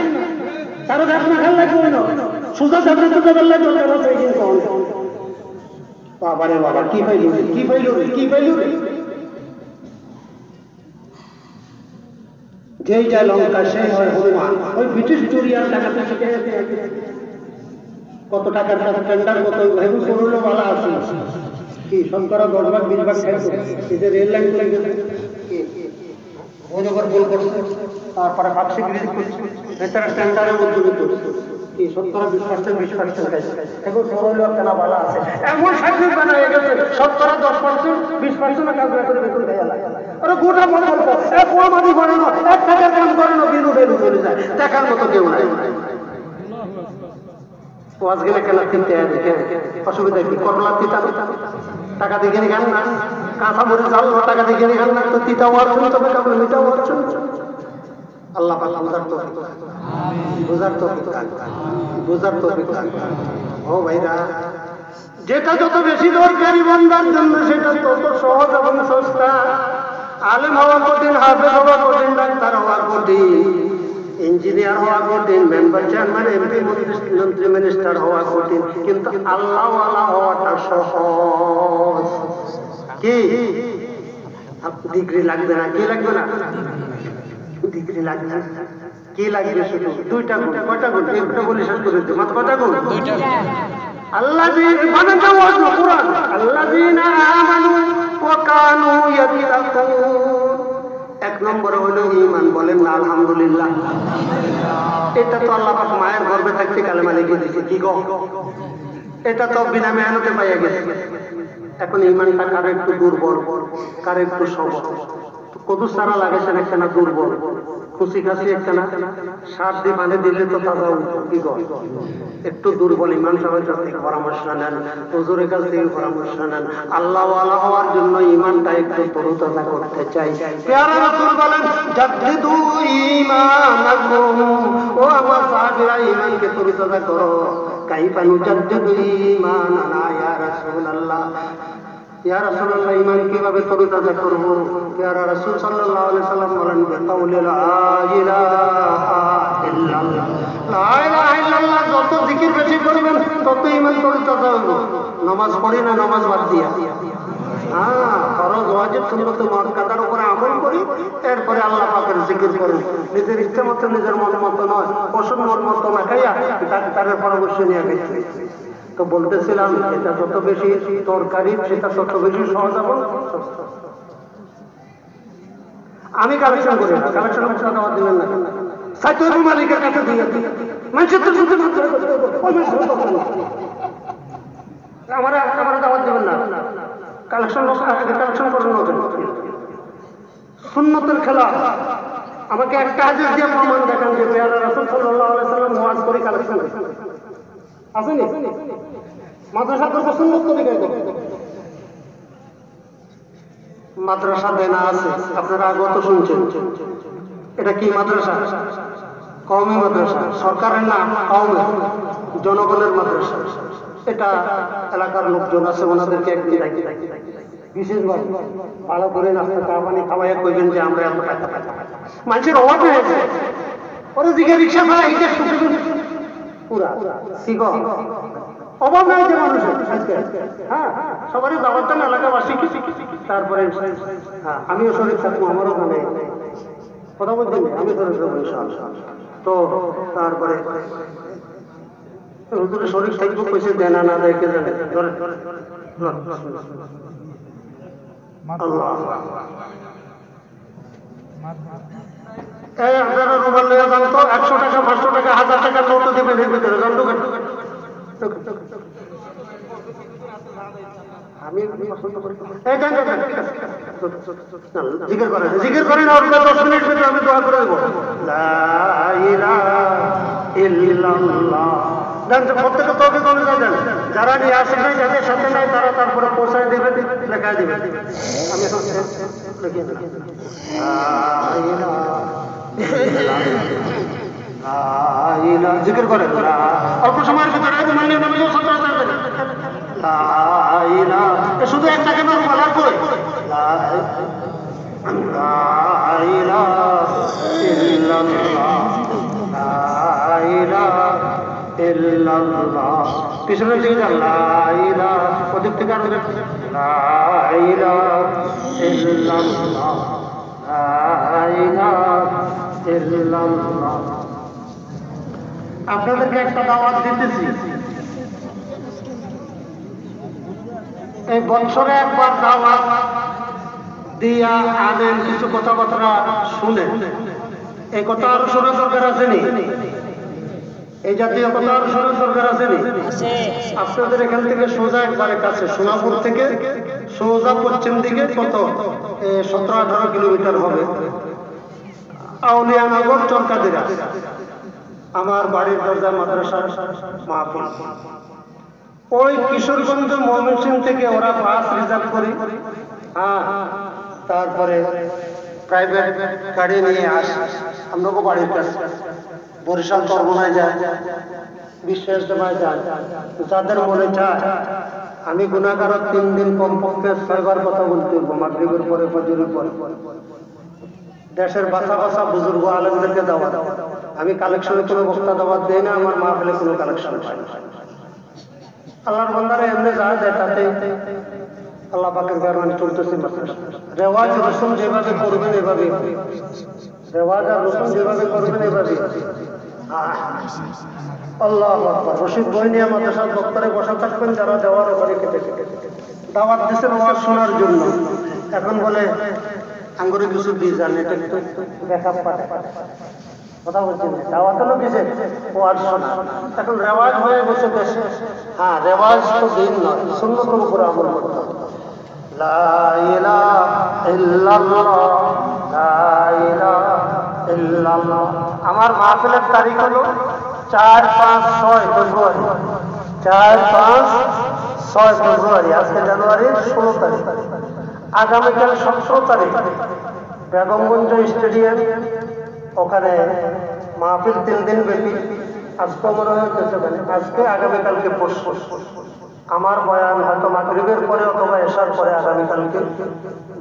কারো গাঁট না খাল লাগবে না, সোজা সামনে তো যাবেন লাগবে। বাবারে বাবা, কি পাইল রে, কি পাইল রে, কি পাইল রে? যেই যায় লঙ্কা সেই হয় হনুমান। ওই ব্রিটিশ চুরিয়ার টাকাতে শিখে গেছে। কত টাকার টেন্ডার, কত ভেবু করলো বলা আছে কি? শঙ্করা 10 ভাগ 20 ভাগ খাইতো। এই যে রেল লাইন চলে গেছে, ভোজগর বল করছে, তারপরে ফাঁসি গ্রিজ করছে, ভেতরে টেন্ডারের মধ্যবিত্ত কি 70-20% 20% খাইছে। এখন সরল কেনা বলা আছে, এমন সার্ভিস বানা হয়ে গেছে 70-10% 20% কাজ না করে বেতন দেয়া লাগে। আরে গোটা মনে করবো এক মাদি করে না, 1 টাকার কাম করে না, বিরু বেরু চলে যায়, দেখার মতো কেউ নাই। ওয়াজ গেলে কেন কিনতে দেখে অসুবিধা কি? করলা তিতা টাকা দিয়ে কিনে খান না, কাঁচা মরে চাল টাকা দিয়ে কিনে খান না, তো তিতা অর্জন তবে কেমন মিটা অর্জন। আল্লাহ পাক বুঝার তো বুঝার তো ও ভাইরা, যেটা যত বেশি দরকারি বান্দার জন্য সেটা তত সহজ এবং সস্তা। আলেম হওয়া কঠিন, হাফেজ হওয়া কঠিন, ডাক্তার হওয়া কঠিন, ইঞ্জিনিয়ার হওয়া কঠিন, মেম্বার চেয়ারম্যান এমপি মন্ত্রী মিনিস্টার হওয়া কঠিন, কিন্তু আল্লাহ ওয়ালা হওয়াটা সহজ। কি ডিগ্রি লাগবে না? কি লাগবে না? ডিগ্রি লাগবে না, কি লাগবে? শুধু 2টা গুণ। কয়টা গুণ? একটা বলি শেষ করে দিই। মাত্র কয়টা গুণ? 2টা। আল্লাযীনা আমানু কুরআন, আল্লাযীনা আমানু ওয়া কানু ইয়াত্তাকুন। 1 নম্বরে হলো ঈমান। বলেন না আলহামদুলিল্লাহ। এটা তো আল্লাহ পাক মায়ের গর্ভে থাকতে কালেমা লিখে দিয়েছে। কি গো, এটা তো বিনা মেহনতে পাইয়া গেছে। এখন ঈমানটা কার একটু দুর্বল, কার একটু সবল, কত সারা লাগে সেটা দুর্বল। খুশি খাসি একটা না, সার দিয়ে পানি দিলে তো তাজা উঠতো, কি কর? একটু দুর্বল ইমান সাহেবের কাছ থেকে পরামর্শ নেন, হুজুরের কাছ থেকে পরামর্শ নেন। আল্লাহ ওয়ালা হওয়ার জন্য ইমানটা একটু তরুতাজা করতে চাই। পেয়ারা রাসূল বলেন, জাদ্দিদু ঈমানাকুম, ও আমার সাহাবীরা ইমানকে তরুতাজা করো। কাইফা নুজাদ্দিদু ঈমানানা ইয়া রাসূলুল্লাহ, ইয়া রাসূলুল্লাহ ইমান কিভাবে তরুতাজা করব? ইয়া রাসূল সাল্লাল্লাহু আলাইহি সাল্লাম বলেন, বিকাউলি লা ইলাহা ইল্লাল্লাহ, লা ইলাহা ইল্লাল্লাহ যত জিকির বেশি করবেন তত ইমান তরুতাজা হবে। নামাজ পড়ি না, নামাজ বাদ দিয়া, হ্যাঁ, ফরজ ওয়াজিব সুন্নাত মুআক্কাদার উপরে আমল করি, এরপরে আল্লাহ পাকের জিকির করি। নিজের ইচ্ছা মতো, নিজের মন মতো নয়, পশুর মন মতো না খাইয়া ডাক্তারের পরামর্শ নিয়ে গেছে। তো বলতেছিলাম, এটা যত বেশি তরকারি সেটা তত বেশি সহজ এবং আমি কালেকশন করি না, কালেকশন করতে দাওয়াত দিবেন না, সাইতুল মালিকের কাছে দিয়ে দিই, মানুষের তো শুনতে আমার দাওয়াত দিবেন না, কালেকশন কালেকশন করেন না। সুন্নতের খেলা, আমাকে একটা হাদিস দিয়ে প্রমাণ দেখান যে পেয়ারা রাসূল সাল্লাল্লাহু আলাইহি সাল্লাম ওয়াজ করে কালেকশন করেন, আসেনি? মাদ্রাসা করবো সুন্নত তরিকায়, মাদ্রাসা দেনা আছে, আপনারা আগত শুনছেন। এটা কি মাদ্রাসা? কওমি মাদ্রাসা, সরকারের না, কওমি, জনগণের মাদ্রাসা। এটা এলাকার লোকজন আছে, ওনাদেরকে একদিন বিশেষভাবে ভালো করে নাস্তা চা পানি খাওয়াইয়া কইবেন যে আমরা এত টাকা পাই। মানুষের অভাব হয়েছে, ওরা দিকে রিক্সা ভাড়া হিটে পুরা ঠিক অভাব নাই যে মানুষের। হ্যাঁ, সবারই দাওয়াত দেন এলাকাবাসী, তারপরে হ্যাঁ আমিও শরীর থাকবো, আমারও জানে কথা বলতে নেই, আমি শরীর থাকবো ইনশাআল্লাহ। তো তারপরে হুজুরের শরীর থাকবো, পয়সা দেনা না দেয় কে জানে। আল্লাহ এই আপনারা রুমাল নিয়ে যান তো, 100 টাকা 500 টাকা 1000 টাকা নোট দেবেন এর ভিতরে, জান ঢুকেন। আমি জিকির করেন, জিকির করেন, আর 10 মিনিট ভিতরে আমি দোয়া করে দেবো, লা ইলাহা ইল্লাল্লাহ। প্রত্যেকে তবে কমে যাবেন, যারা নিয়ে আসেন নাই, যাদের সাথে নাই, তারা তারপরে পৌঁছায় দেবেন, লেখায় দেবেন। আমি এখন লিখিয়ে দেব, জিকির করেন অল্প সময়ের ভিতরে, শুধু একটা কেন বলার পরে পিছনের দিকে যান, লাইলা ওদিক থেকে আরো লাইলা ইল্লাল্লাহ, লাইলা ইল্লাল্লাহ। আপনাদেরকে একটা দাওয়াত দিতেছি, এই বছরে একবার দাওয়াত দিয়া আনেন, কিছু কথাবার্তা শুনে। এই কথা আরো শোনার দরকার আসেনি, এই জাতীয় কথা আরো শোনার দরকার আসেনি। আপনাদের এখান থেকে সোজা একবারে কাছে, সোনাপুর থেকে সোজা পশ্চিম দিকে কত 17-18 কিলোমিটার হবে, আউলিয়ানগর চরকাদিরা, আমার বাড়ির দরজা মাদ্রাসার মাহফিল। ওই কিশোরগঞ্জ ময়মনসিংহ থেকে ওরা বাস রিজার্ভ করে, হ্যাঁ, তারপরে প্রাইভেট গাড়ি নিয়ে আসে আমরাও বাড়ির কাছে, বরিশাল চরমনায় যায়, বিশ্বাস দেওয়ায় যায়। যাদের মনে চায় আমি গুনাহগার 3 দিন কমপক্ষে 6 বার কথা বলতে হইব, মাগরিবের পরে ফজরের পরে। দেশের বাসা বাসা বুজুর্গ আলেমদেরকে দাওয়াত, আমি কালেকশনে কোনো বক্তা দাওয়াত দেই না, আমার মাহফিলে কোনো কালেকশন পাই না। আল্লাহর বান্দারা এমনি যায় যায়, তাতে আল্লাহ পাকের মেহরবানি চলতেছে। রেওয়াজ রসুম যেভাবে করবেন এভাবে, রেওয়াজ আর রসুম যেভাবে করবেন এভাবে। আল্লাহ আকবার। রশিদ বই নিয়ে আমাদের সাথে বক্তারে বসা থাকবেন, যারা দেওয়ার ওখানে কেটে কেটে দাওয়াত দিচ্ছেন ওয়াজ শোনার জন্য। এখন বলে আঙ্গুরে কিছু দিয়ে যান, এটা একটু দেখা পাঠায় কথা বলছেন, দাওয়াত হলো কিসে? ওয়াজ শোনা। এখন রেওয়াজ হয়ে বসে দেশে, হ্যাঁ রেওয়াজ তো দিন নয়, সুন্নতের উপরে আমল করতে হবে। লা ইলাহা ইল্লাল্লাহ, লা ইলাহা ইল্লাল্লাহ। আমার মাহফিলের তারিখ হলো 4, 5, 6 ফেব্রুয়ারি। 4, 5, 6 ফেব্রুয়ারি। আজকে জানুয়ারির 16 তারিখ। আগামীকাল 17 তারিখ বেগমগঞ্জ স্টেডিয়াম, ওখানে মাহফিল 3 দিন ব্যাপী। আজকে মনে হয় আজকে আগামীকালকে পরশু আমার বয়ান হয়তো মাগরিবের পরে অথবা এশার পরে আগামীকালকে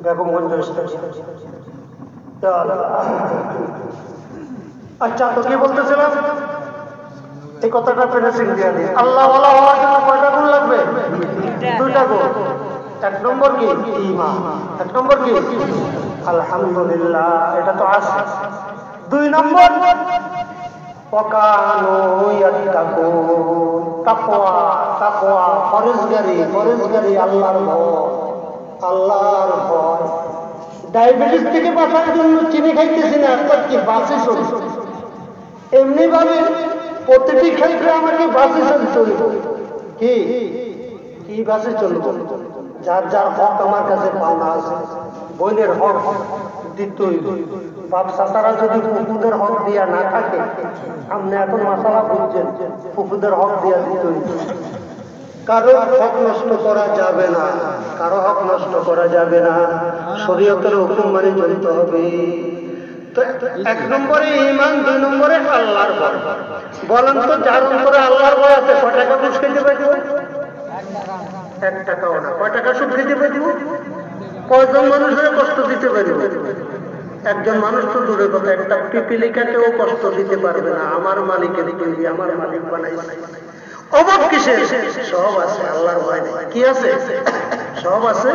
বেগমগঞ্জ স্টেডিয়াম। আচ্ছা, তো কি বলতেছিলাম? এই কথাটা ফিনিশিং দিয়ে দিই। আল্লাহ ওয়ালা হওয়ার জন্য কয়টা গুণ লাগবে? 2টা গুণ। 1 নম্বর কি? ঈমান। 1 নম্বর কি? আলহামদুলিল্লাহ, এটা তো আছে। 2 নম্বর ওয়াকানু ইয়াত্তাকুন, তাকওয়া। তাকওয়া পরহেজগারি, আল্লাহর ভয়, আল্লাহর ভয়। ডায়াবেটিস থেকে বাঁচার জন্য চিনি খাইতেছি না, অর্থাৎ কি বাঁচি চলছে। এমনি ভাবে প্রতিটি ক্ষেত্রে আমাকে বাঁচি চলতে হবে। কি বাঁচি চলব? যার যার হক আমার কাছে পাওনা আছে। বোনের হক দিতেই, বাপ চাচারা যদি ফুফুদের হক দিয়া না থাকে, আপনি এখন মাসালা বুঝছেন, ফুফুদের হক দিয়া দিতেই। কারো হক নষ্ট করা যাবে না, কারো হক নষ্ট করা যাবে না। শরীয়তের হুকুম মানে চলতে হবে। তো 1 নম্বরে ঈমান, 2 নম্বরে আল্লাহর ভয়। বলেন তো, যার উপরে আল্লাহর ভয় আছে কয় টাকা ঘুষ খেতে পারব? 1 টাকাও না। কয় টাকা সুদ খেতে পারব? কয়জন মানুষের কষ্ট দিতে পারব? একজন মানুষ তো দূরের কথা, একটা পিপিলিকাকেও কষ্ট দিতে পারবে না। আমার মালিকের তৈরি, আমার মালিক বানাইছে। অভাব কিসের? সব আছে, আল্লাহর ভয় নেই। কি আছে? সব আছে,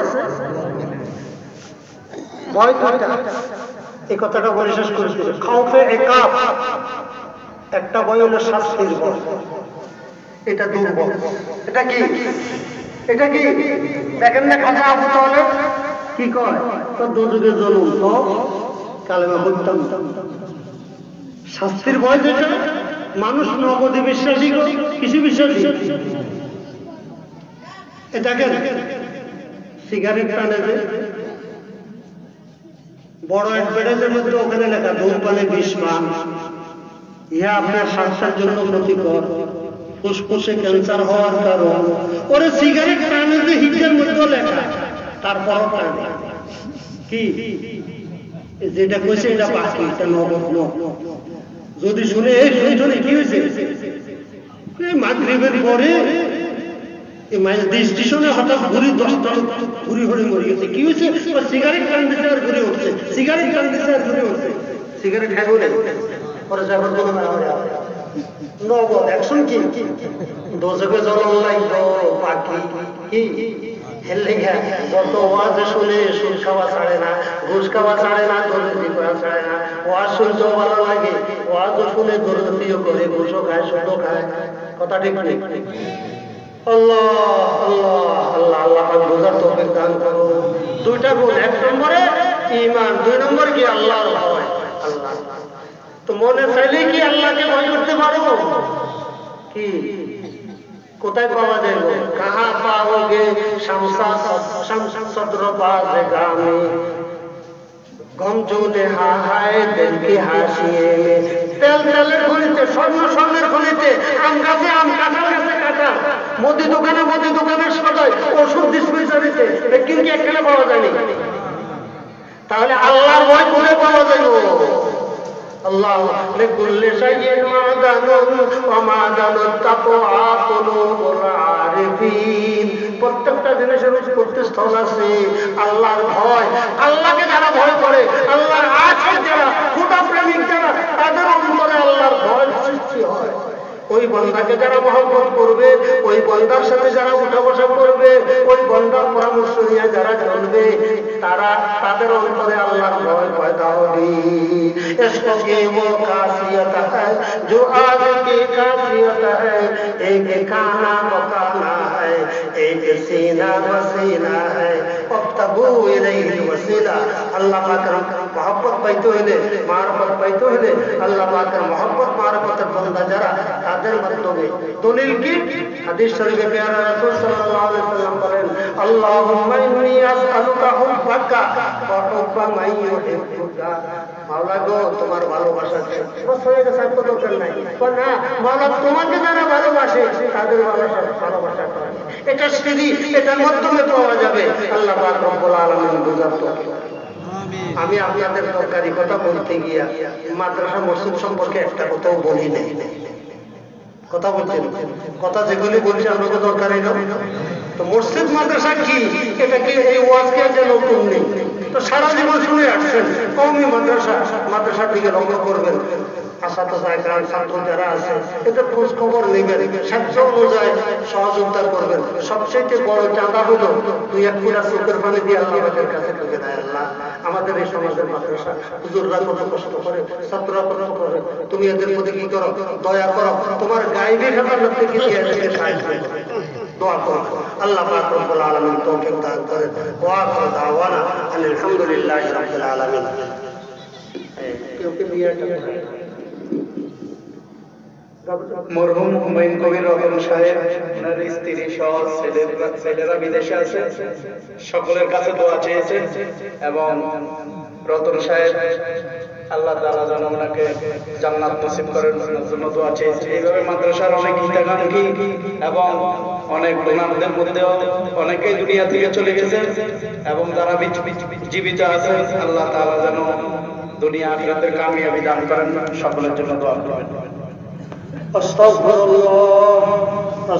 ভয় দুইটা। এই কথাটা বলে শেষ করেছিল। খাউফে একাব, একটা ভয় হলো শাস্তির ভয়। এটা দুর্বল। এটা কি? এটা কি? দেখেন না খাজা আবু তালেব কি কয়? তো দুযুগে জলুম, তো কালেমা পড়তাম। শাস্তির ভয় যেটা, মানুষ নগদে বিশ্বাসী, কিছু বিশ্বাসী। এটাকে সিগারেট টানে যে বড় অ্যাডভার্টাইজের মধ্যে ওখানে লেখা ধূমপানে বিষ পান, ইহা আপনার স্বাস্থ্যের জন্য ক্ষতিকর, ফুসফুসে ক্যান্সার হওয়ার কারণ। ওরে সিগারেট টানে যে হিটের মধ্যে লেখা, তারপর টানে কি? যেটা কইছে এটা বাকি, এটা নগদ নয়। যদি শুনে এই শুনে কি হয়েছে, মাগরিবের পরে স্টেশনে হঠাৎ ঘুরি 10টা ঘুরি হরে মরে গেছে। কি হয়েছে? সিগারেট টান দিতে আর ঘুরে উঠছে, সিগারেট টান দিতে আর ঘুরে উঠছে। সিগারেট খাই বলে পরে যাবার জন্য নগদ অ্যাকশন। কি দোজকে জ্বলন লাগলো বাকি কি হেললে যত ওয়াজ শুনে সুদ খাওয়া ছাড়ে না, ঘুষ খাওয়া ছাড়ে না, দরিদ্রি করা ছাড়ে না। ওয়াজ শুনতেও ভালো লাগে, ওয়াজও শুনে দরিদ্রিও করে, ঘুষও খায়, সুদও খায়। কথা ঠিক নেই? আল্লাহ আল্লাহ আল্লাহ আল্লাহ বোঝার তৌফিক দান করো। 2টা গুণ। 1 নম্বরে ঈমান, 2 নম্বর কি? আল্লাহর ভয়। আল্লাহ তো মনে চাইলে কি আল্লাহকে ভয় করতে পারবো? কি কোথায় পাওয়া যাবে? কাহা পাওগে শামসা সদর বাজে গামে গমজুনে হায় দিল কি হাসিয়ে তেলের খনিতে, স্বর্ণের খনিতে, আম গাছে আম, কাঁঠাল গাছে কাঁঠাল, মুদি দোকানে সদাই, ওষুধ ডিসপেন্সারিতে, কিন্তু একখানে পাওয়া যায়নি। তাহলে আল্লাহর ভয় করে পাওয়া যাইব? আল্লাহ লিকুল্লি শাইইন মাদানুন ওয়া মাদানুত তাকওয়া কুলুবুল আরিফিন। প্রত্যেকটা জিনিসের উৎপত্তি স্থল আছে আল্লাহর ভয়। আল্লাহকে যারা ভয় করে, আল্লাহর আশিক যারা, খোদা প্রেমিক যারা, তাদের অন্তরে আল্লাহর ভয় সৃষ্টি হয়। ওই বন্দাকে যারা মহব্বত করবে, ওই বন্দার সাথে যারা উঠা বসা করবে, ওই বন্দার পরামর্শ নিয়ে যারা চলবে, তাদের অন্তরে আল্লাহর ভয় পয়দা হবে। इसकी वो खासियत है जो आज की खासियत है, एक खाना पकाना है, एक सीना वसीना है, वब्तगू इलैहिल वसीला। अल्लाह पाकेर मोहब्बत पाइते हইলে, মারফত পাইতে হইলে আল্লাহ পাকের মোহব্বত মারফতের বান্দা যারা, তাদের মাধ্যমে। দলিল কি? হাদিস শরীফে পেয়ারা রাসূল সাল্লাল্লাহু আলাইহি ওয়াসাল্লাম বলেন, আল্লাহুম্মা ইন্নী আসআলুকা হুব্বাকা ওয়া হুব্বা মান ইউহিব্বুকা ওয়া মাওলা গো তোমার ভালোবাসা বাস হয়ে গেছে, আর তো দরকার নাই। না, মাওলা তোমাকে যারা ভালোবাসে তাদের ভালোবাসা এটা সিঁড়ি, এটার মাধ্যমে পাওয়া যাবে। আল্লাহ পাক রব্বুল আলামিন বোঝার তো। আমি আপনাদের দরকারি কথা বলতে গিয়া মাদ্রাসা মসজিদ সম্পর্কে একটা কথাও বলি নাই। কথা বলছেন, কথা যেগুলি বলছি আপনাকে দরকারই না। তো মসজিদ মাদ্রাসা কি, এটা কি এই ওয়াজকে যে নতুন নেই, তো সারা জীবন শুনে আসছেন। কওমি মাদ্রাসার দিকে লক্ষ্য করবেন, ছাত্র যারা আছে এদের খোঁজ খবর নেবেন, সাধ্য অনুযায়ী সহযোগিতা করবেন। সবচেয়ে বড় চাঁদা হলো 2-1 ফুটা চোখের পানি দিয়ে আল্লাহের কাছে ঢুকে দেয়। আল্লাহ আমাদের এই সমাজের মাদ্রাসা হুজুররা কত কষ্ট করে, ছাত্ররা কত করে, তুমি এদের প্রতি কি করো, দয়া করো, তোমার গাইবে হেফাজত থেকে এদেরকে সাহায্য করো, দোয়া করো। আল্লাহ পাক রব্বুল আলামিন তৌফিক দান করেন। ওয়া আখিরু দাওয়ানা আলহামদুলিল্লাহি রাব্বিল আলামিন। মরহুম হুমায়ুন কবির রতন সাহেব, ওনার স্ত্রী সহ ছেলেরা বিদেশে আছে, সকলের কাছে দোয়া চেয়েছে এবং রতন সাহেব আল্লাহ তাআলা যেন ওনাকে জান্নাত নসিব করেন জন্য দোয়া চেয়েছে। এইভাবে মাদ্রাসার অনেক হিতাকাঙ্ক্ষী এবং অনেক ডোনারদের মধ্যেও অনেকেই দুনিয়া থেকে চলে গেছে এবং যারা জীবিত আছে আল্লাহ তাআলা যেন দুনিয়া আখিরাতের কামিয়াবি দান করেন। সকলের জন্য দোয়া করবেন। আস্তাগফিরুল্লাহ।